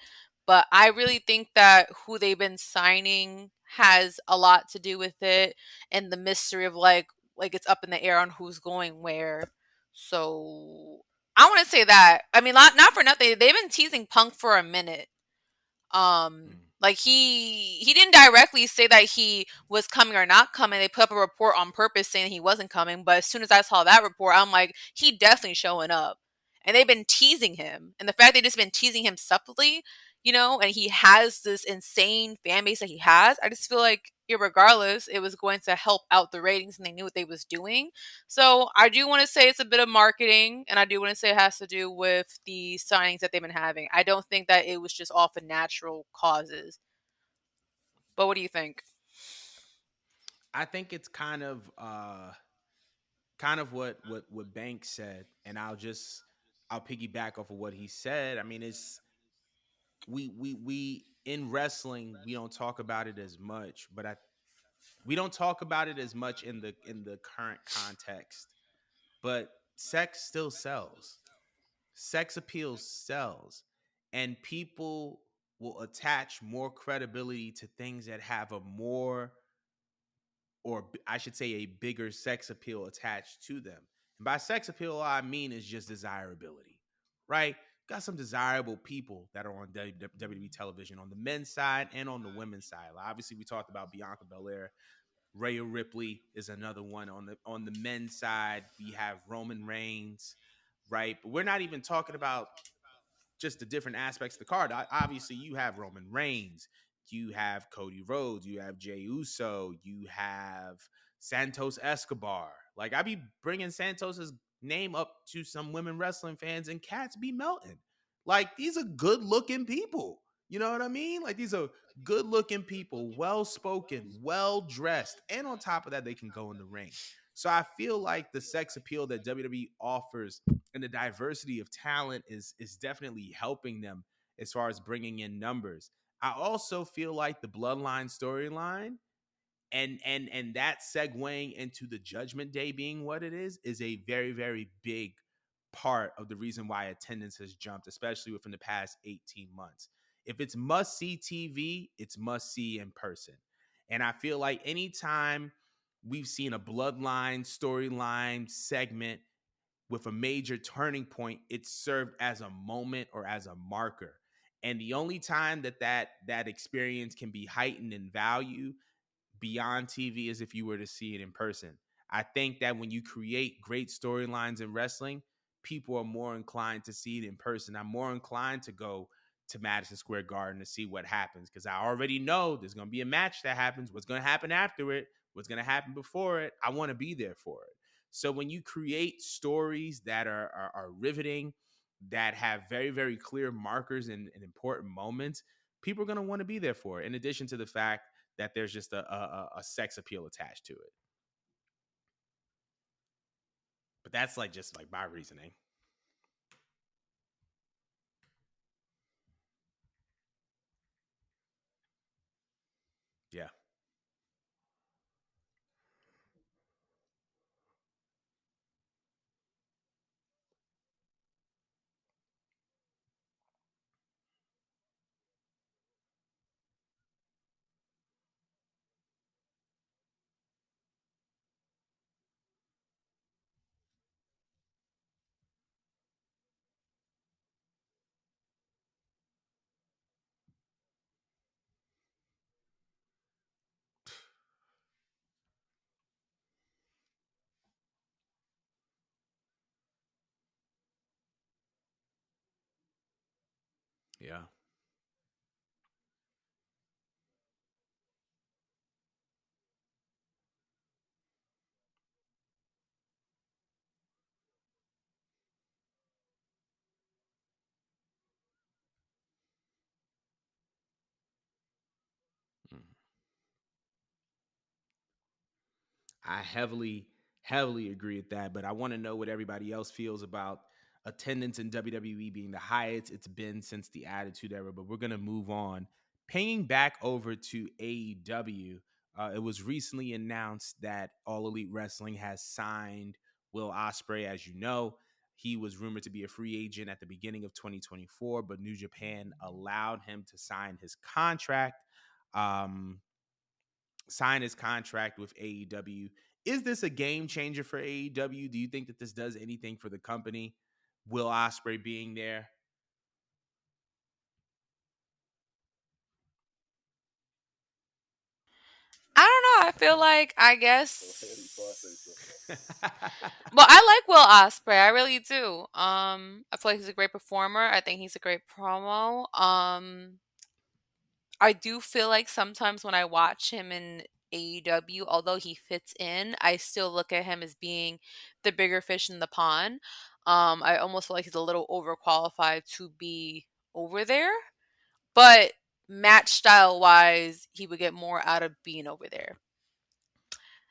But I really think that who they've been signing has a lot to do with it and the mystery of like it's up in the air on who's going where. So I want to say that. I mean, not for nothing. They've been teasing Punk for a minute. Like he didn't directly say that he was coming or not coming. They put up a report on purpose saying he wasn't coming, but as soon as I saw that report, I'm like, he definitely showing up. And they've been teasing him, and the fact they've just been teasing him subtly, and he has this insane fan base that he has, I just feel like irregardless, it was going to help out the ratings and they knew what they was doing. So I do want to say it's a bit of marketing, and I do want to say it has to do with the signings that they've been having. I don't think that it was just off of natural causes. But what do you think? I think it's kind of what Banks said, and I'll piggyback off of what he said. I mean, it's we in wrestling we don't talk about it as much, but I we don't talk about it as much in the current context. But sex still sells. Sex appeal sells, and people will attach more credibility to things that have a more, I should say, a bigger sex appeal attached to them. And by sex appeal, all I mean is just desirability, right? Got some desirable people that are on WWE television on the men's side and on the women's side. Like, obviously, we talked about Bianca Belair. Rhea Ripley is another one on the men's side. We have Roman Reigns, right? But we're not even talking about just the different aspects of the card. Obviously, you have Roman Reigns, you have Cody Rhodes, you have Jey Uso, you have Santos Escobar. Like, I be bringing Santos's name up to some women wrestling fans, and cats be melting. Like, these are good looking people. You know what I mean? Like, these are good looking people, well spoken, well dressed, and on top of that, they can go in the ring. So I feel like the sex appeal that WWE offers and the diversity of talent is definitely helping them as far as bringing in numbers. I also feel like the Bloodline storyline and that segueing into the Judgment Day being what it is a very very big part of the reason why attendance has jumped, especially within the past 18 months. If it's must see TV, it's must see in person. And I feel like anytime we've seen a Bloodline storyline segment with a major turning point, it's served as a moment or as a marker. And the only time that experience can be heightened in value beyond TV is if you were to see it in person. I think that when you create great storylines in wrestling, people are more inclined to see it in person. I'm more inclined to go to Madison Square Garden to see what happens because I already know there's going to be a match that happens. What's going to happen after it? What's going to happen before it? I want to be there for it. So when you create stories that are riveting, that have very, very clear markers and important moments, people are going to want to be there for it. In addition to the fact that there's just a sex appeal attached to it. But that's like just like my reasoning. Yeah. Yeah. Mm. I heavily agree with that. But I want to know what everybody else feels about attendance in WWE being the highest it's been since the Attitude Era. But we're gonna move on. Paying back over to AEW, it was recently announced that All Elite Wrestling has signed Will Ospreay. As you know, he was rumored to be a free agent at the beginning of 2024, but New Japan allowed him to Um, sign his contract with AEW. Is this a game changer for AEW? Do you think that this does anything for the company? Will Ospreay being there? I don't know. I feel like I Go ahead before I say guess. something. Well, I like Will Ospreay. I really do. I feel like he's a great performer. I think he's a great promo. I do feel like sometimes when I watch him in AEW. Although he fits in, I still look at him as being the bigger fish in the pond. I almost feel like he's a little overqualified to be over there, but match style wise, he would get more out of being over there.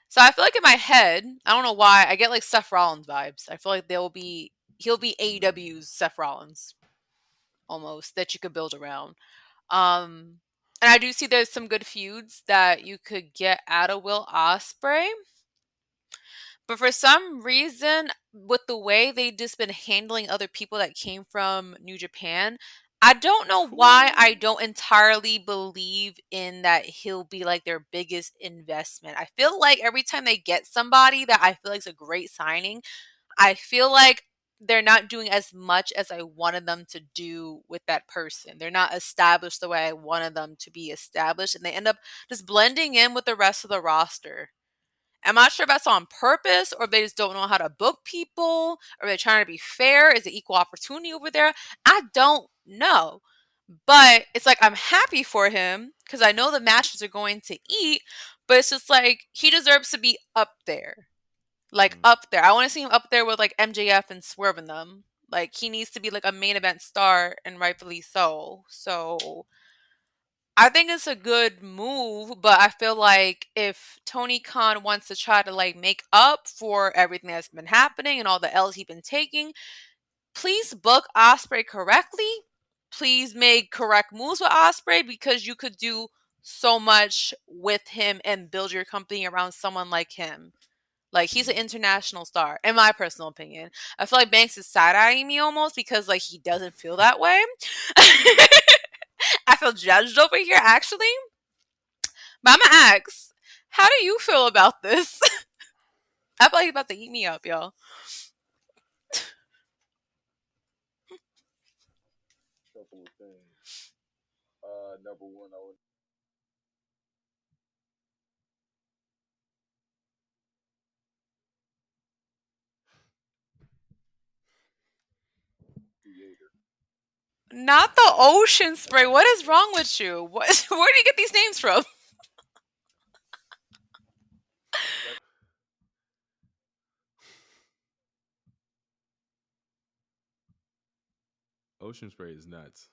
So I feel like in my head, I don't know why, I get like Seth Rollins vibes. I feel like he'll be AEW's Seth Rollins almost that you could build around. Um, and I do see there's some good feuds that you could get out of Will Ospreay. But for some reason, with the way they just been handling other people that came from New Japan, I don't know why I don't entirely believe in that he'll be like their biggest investment. I feel like every time they get somebody that I feel like is a great signing, I feel like they're not doing as much as I wanted them to do with that person. They're not established the way I wanted them to be established, and they end up just blending in with the rest of the roster. I'm not sure if that's on purpose or if they just don't know how to book people or they're trying to be fair. Is it equal opportunity over there? I don't know. But it's like I'm happy for him because I know the matches are going to eat, but it's just like he deserves to be up there. Like up there. I want to see him up there with like MJF and Swerve in them. Like he needs to be like a main event star and rightfully so. So I think it's a good move, but I feel like if Tony Khan wants to try to like make up for everything that's been happening and all the L's he's been taking, please book Osprey correctly. Please make correct moves with Osprey because you could do so much with him and build your company around someone like him. Like he's an international star, in my personal opinion. I feel like Banks is side eyeing me almost because like he doesn't feel that way. I feel judged over here actually. But I'm gonna ask, how do you feel about this? I feel like he's about to eat me up, y'all. Couple of things. Number one, I would creator. Not the ocean spray. What is wrong with you? What, where do you get these names from? Ocean spray is nuts.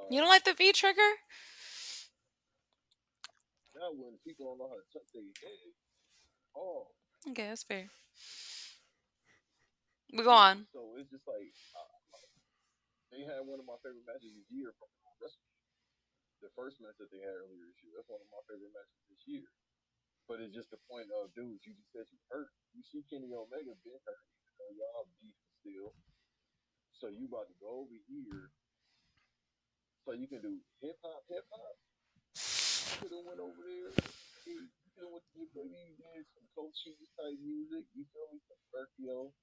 You don't Uh, like the V trigger? Now when people don't know how to tuck their head, oh, Okay, that's fair. We go on. so it's just like they had one of my favorite matches this year from the first match that they had earlier this year. That's one of my favorite matches this year. But it's just the point of, dudes, you just said you hurt. You see Kenny Omega been hurt, even though y'all beef still. So you about to go over here so you can do hip hop, hip hop. You could have went over there. You could have went to maybe did some Cochise type music. You feel me? Some Berkio.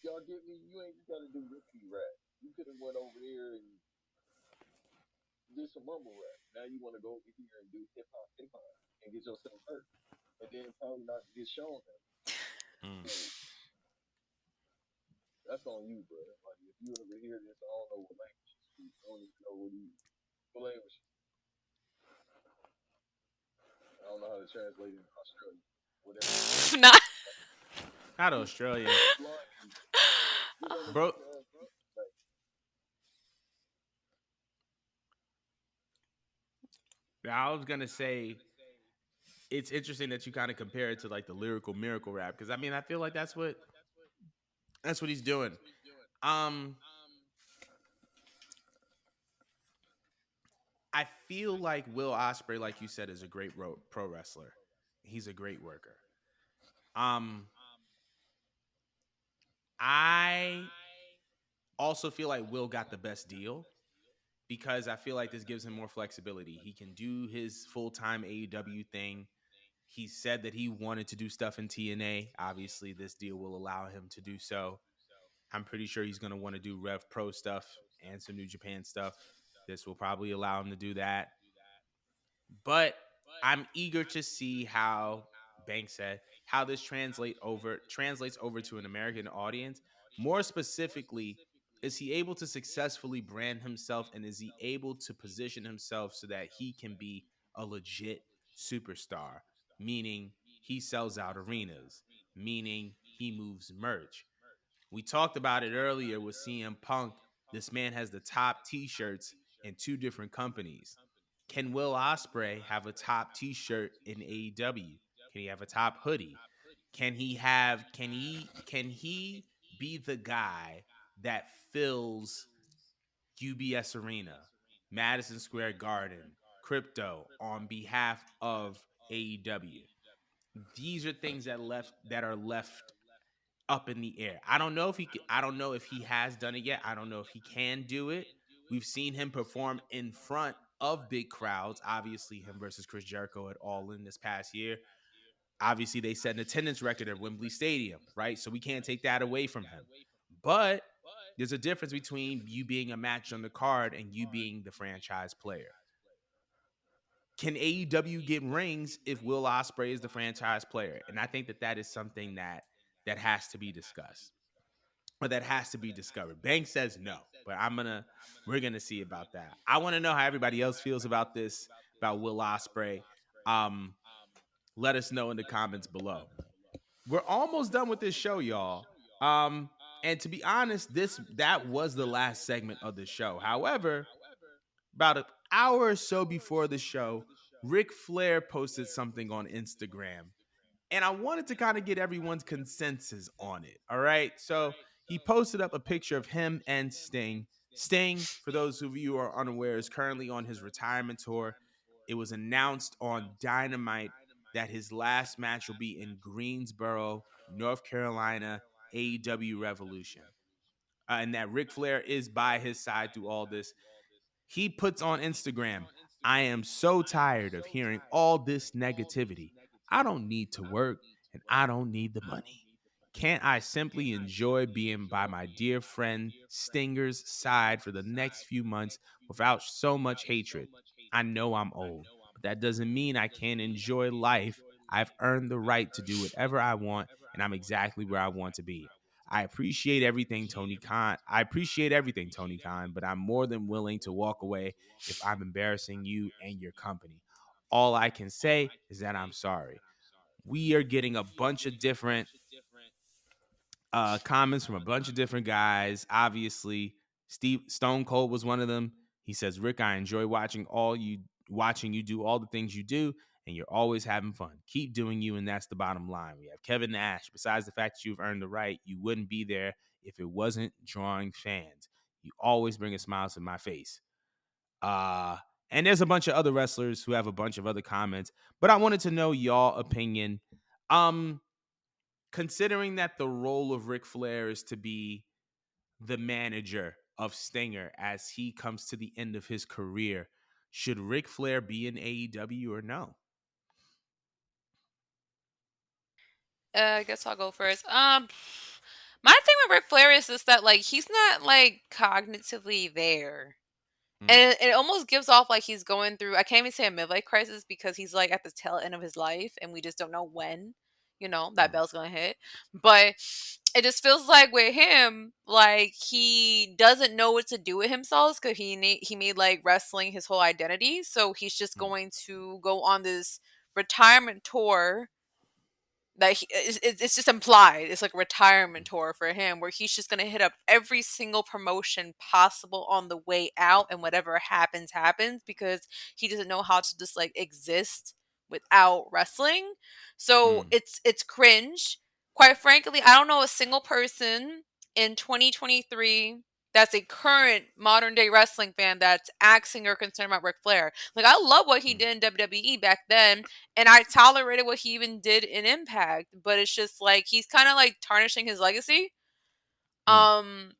Y'all get me? You ain't got to do rippity rap. You could have went over there and did some mumble rap. Now you want to go over here and do hip hop, and get yourself hurt, and then probably not get shown that. Mm. So that's on you, bro. Like if you ever hear this, I don't know what language you speak. I don't even know what language. I don't know how to translate it in Australia. Whatever you say. Not. Not Australian, Blimey. Get on the bro. bro. Like, I was gonna say it's interesting that you kind of compare it to like the lyrical miracle rap because I mean I feel like that's what he's doing. Um, I feel like Will Osprey, like you said, is a great pro wrestler. He's a great worker. Um, I also feel like Will got the best deal because I feel like this gives him more flexibility. He can do his full time AEW thing. He said that he wanted to do stuff in TNA. Obviously, this deal will allow him to do so. I'm pretty sure he's going to want to do Rev Pro stuff and some New Japan stuff. This will probably allow him to do that. But I'm eager to see how Banks said how this translates over to an American audience. More specifically, is he able to successfully brand himself and is he able to position himself so that he can be a legit superstar, meaning he sells out arenas, meaning he moves merch. We talked about it earlier with CM Punk. This man has the top t-shirts in two different companies. Can Will Ospreay have a top t-shirt in AEW? Can he have a top hoodie? Can he be the guy that fills UBS Arena, Madison Square Garden, Crypto on behalf of AEW? These are things that are left up in the air. I don't know if he has done it yet. I don't know if he can do it. We've seen him perform in front of big crowds. Obviously, him versus Chris Jericho at All In this past year. Obviously, they set an attendance record at Wembley Stadium, right? So we can't take that away from him. But there's a difference between you being a match on the card and you being the franchise player. Can AEW get rings if Will Ospreay is the franchise player? And I think that is something that has to be discussed or that has to be discovered. Banks says no, but we're gonna see about that. I want to know how everybody else feels about this, about Will Ospreay. Um, Let us know in the comments below. We're almost done with this show, y'all. And to be honest, that was the last segment of the show. However, about an hour or so before the show, Ric Flair posted something on Instagram and I wanted to kind of get everyone's consensus on it. All right. So he posted up a picture of him and Sting. Sting, for those of you who are unaware, is currently on his retirement tour. It was announced on Dynamite that his last match will be in Greensboro, North Carolina, AEW Revolution. And that Ric Flair is by his side through all this. He puts on Instagram, I am so tired of hearing all this negativity. I don't need to work and I don't need the money. Can't I simply enjoy being by my dear friend Stinger's side for the next few months without so much hatred? I know I'm old, but that doesn't mean I can't enjoy life. I've earned the right to do whatever I want, and I'm exactly where I want to be. I appreciate everything, Tony Khan. I appreciate everything, Tony Khan, but I'm more than willing to walk away if I'm embarrassing you and your company. All I can say is that I'm sorry. We are getting a bunch of different comments from a bunch of different guys. Obviously, Steve Stone Cold was one of them. He says, "Rick, I enjoy watching you do all the things you do, and you're always having fun. Keep doing you, and that's the bottom line." We have Kevin Nash. Besides the fact that you've earned the right, you wouldn't be there if it wasn't drawing fans. You always bring a smile to my face. Uh, and there's a bunch of other wrestlers who have a bunch of other comments, but I wanted to know y'all opinion. Um, Considering that the role of Ric Flair is to be the manager of Stinger as he comes to the end of his career, should Ric Flair be in AEW or no? I guess I'll go first. My thing with Ric Flair is just that like he's not like cognitively there. And it almost gives off like he's going through, I can't even say a midlife crisis because he's like at the tail end of his life and we just don't know when, that bell's going to hit. But it just feels like with him, like he doesn't know what to do with himself because he made like wrestling his whole identity. So he's just going to go on this retirement tour that it's just implied. It's like a retirement tour for him where he's just gonna hit up every single promotion possible on the way out, and whatever happens happens, because he doesn't know how to just like exist without wrestling. So Mm. it's cringe. Quite frankly, I don't know a single person in 2023 that's a current modern day wrestling fan that's asking or concerned about Ric Flair. Like, I love what he Mm. did in WWE back then, and I tolerated what he even did in Impact, but it's just like he's kind of like tarnishing his legacy. Mm. Um,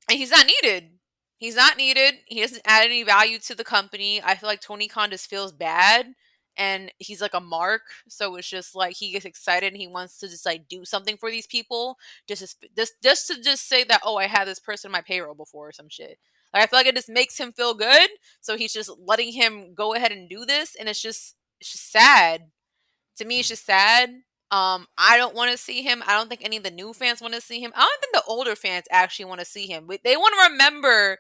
and he's not needed. He's not needed. He doesn't add any value to the company. I feel like Tony Khan just feels bad, and he's like a mark. So it's just like he gets excited and he wants to just like do something for these people, just to just say that, oh, I had this person on my payroll before or some shit. Like, I feel like it just makes him feel good. So he's just letting him go ahead and do this, and it's just sad. To me, it's Mm. just sad. I don't want to see him. I don't think any of the new fans want to see him. I don't think the older fans actually want to see him. They want to remember.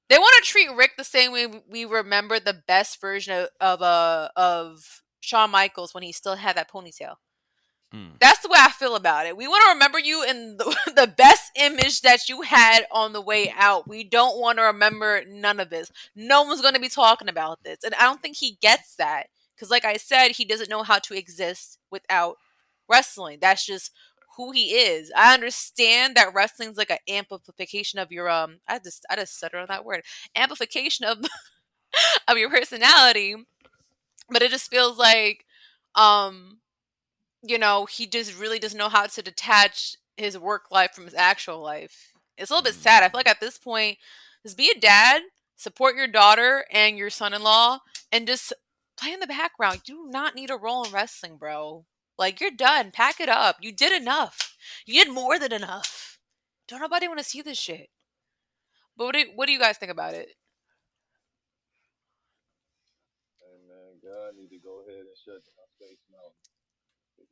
They want to treat Rick the same way we remember the best version of Shawn Michaels when he still had that ponytail. Mm. That's the way I feel about it. We want to remember you in the best image that you had on the way out. We don't want to remember none of this. No one's going to be talking about this. And I don't think he gets that. Because, like I said, he doesn't know how to exist without wrestling. That's just who he is. I understand that wrestling's like an amplification of your I just stuttered on that word. Amplification of of your personality. But it just feels like um he just really doesn't know how to detach his work life from his actual life. It's a little bit sad. I feel like at this point, just be a dad, support your daughter and your son-in-law, and just play in the background. You do not need a role in wrestling, bro. Like, you're done. Pack it up. You did enough. You did more than enough. Don't nobody want to see this shit. But what do you guys think about it? Hey man, God need to go ahead and shut down Space Mountain. Mm.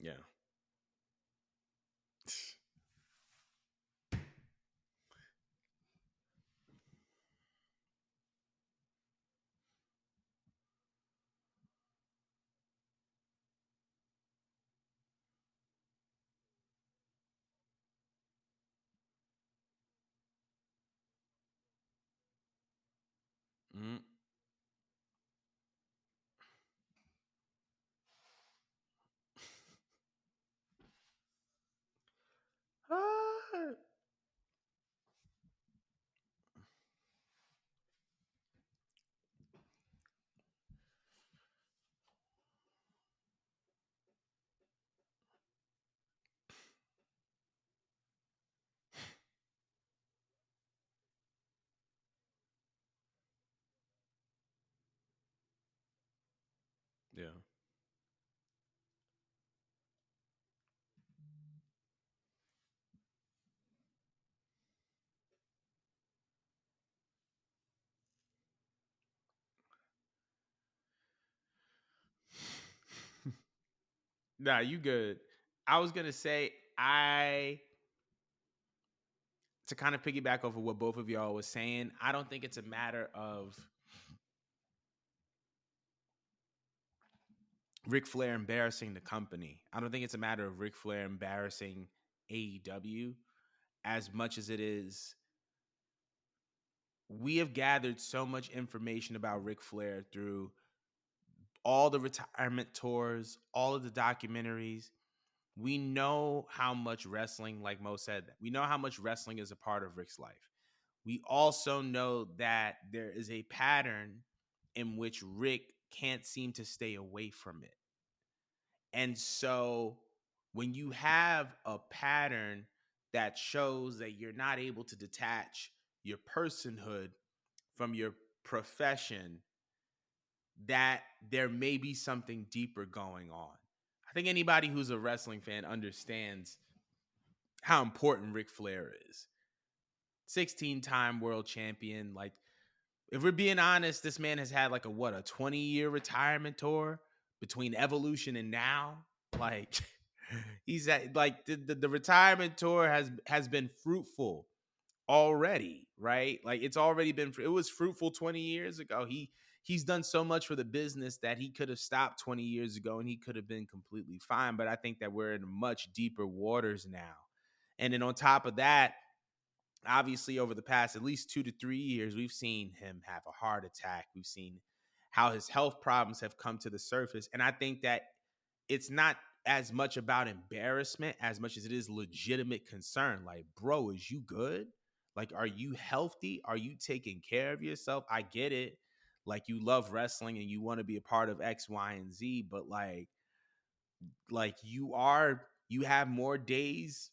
Yeah. Mm. Ah. Yeah. Nah, you good. I was gonna say I to kind of piggyback over what both of y'all was saying. I don't think it's a matter of Ric Flair embarrassing the company. I don't think it's a matter of Ric Flair embarrassing AEW as much as it is. We have gathered so much information about Ric Flair through all the retirement tours, all of the documentaries. We know how much wrestling, like Mo said, we know how much wrestling is a part of Rick's life. We also know that there is a pattern in which Rick can't seem to stay away from it. And so when you have a pattern that shows that you're not able to detach your personhood, from your profession, that there may be something deeper going on. I think anybody who's a wrestling fan understands how important Ric Flair is. 16-time world champion. Like, if we're being honest, this man has had like a 20-year retirement tour between Evolution and now. Like, he's at like the retirement tour has been fruitful already, right? Like, it's already been, it was fruitful 20 years ago. He's done so much for the business that he could have stopped 20 years ago and he could have been completely fine. But I think that we're in much deeper waters now. And then on top of that, obviously over the past at least 2 to 3 years, we've seen him have a heart attack. We've seen how his health problems have come to the surface. And I think that it's not as much about embarrassment as much as it is legitimate concern. Like, bro, is you good? Like, are you healthy? Are you taking care of yourself? I get it. Like, you love wrestling and you want to be a part of X, Y, and Z, but like you have more days,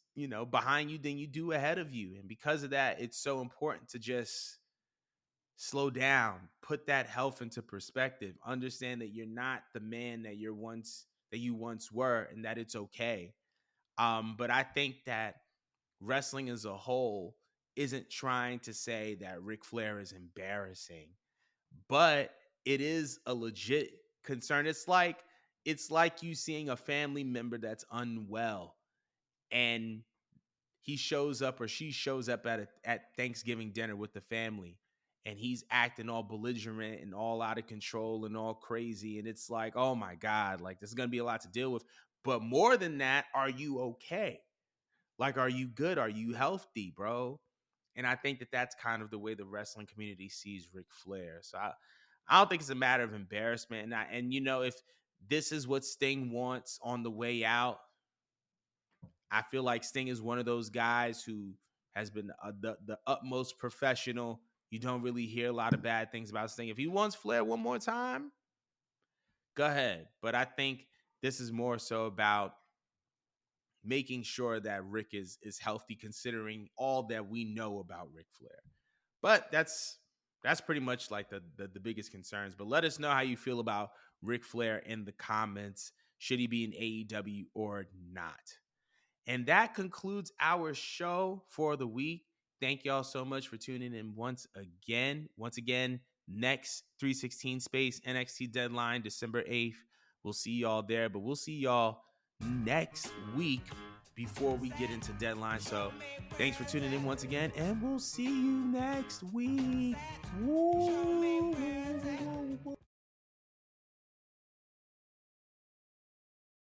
behind you than you do ahead of you. And because of that, it's so important to just slow down, put that health into perspective, understand that you're not the man that you once were, and that it's okay. But I think that wrestling as a whole isn't trying to say that Ric Flair is embarrassing, but it is a legit concern. It's like you seeing a family member that's unwell and he shows up or she shows up at Thanksgiving dinner with the family and he's acting all belligerent and all out of control and all crazy. And it's like, oh my God, like, this is going to be a lot to deal with. But more than that, are you okay? Like, are you good? Are you healthy, bro? And I think that that's kind of the way the wrestling community sees Ric Flair. So I don't think it's a matter of embarrassment. And if this is what Sting wants on the way out, I feel like Sting is one of those guys who has been the utmost professional. You don't really hear a lot of bad things about Sting. If he wants Flair one more time, go ahead. But I think this is more so about making sure that Rick is healthy, considering all that we know about Ric Flair. But that's pretty much like the biggest concerns. But let us know how you feel about Ric Flair in the comments. Should he be in AEW or not? And that concludes our show for the week. Thank y'all so much for tuning in once again. Once again, next 316 Space NXT deadline, December 8th. We'll see y'all there, but we'll see y'all next week before we get into deadline. So thanks for tuning in once again, and we'll see you next week. Woo!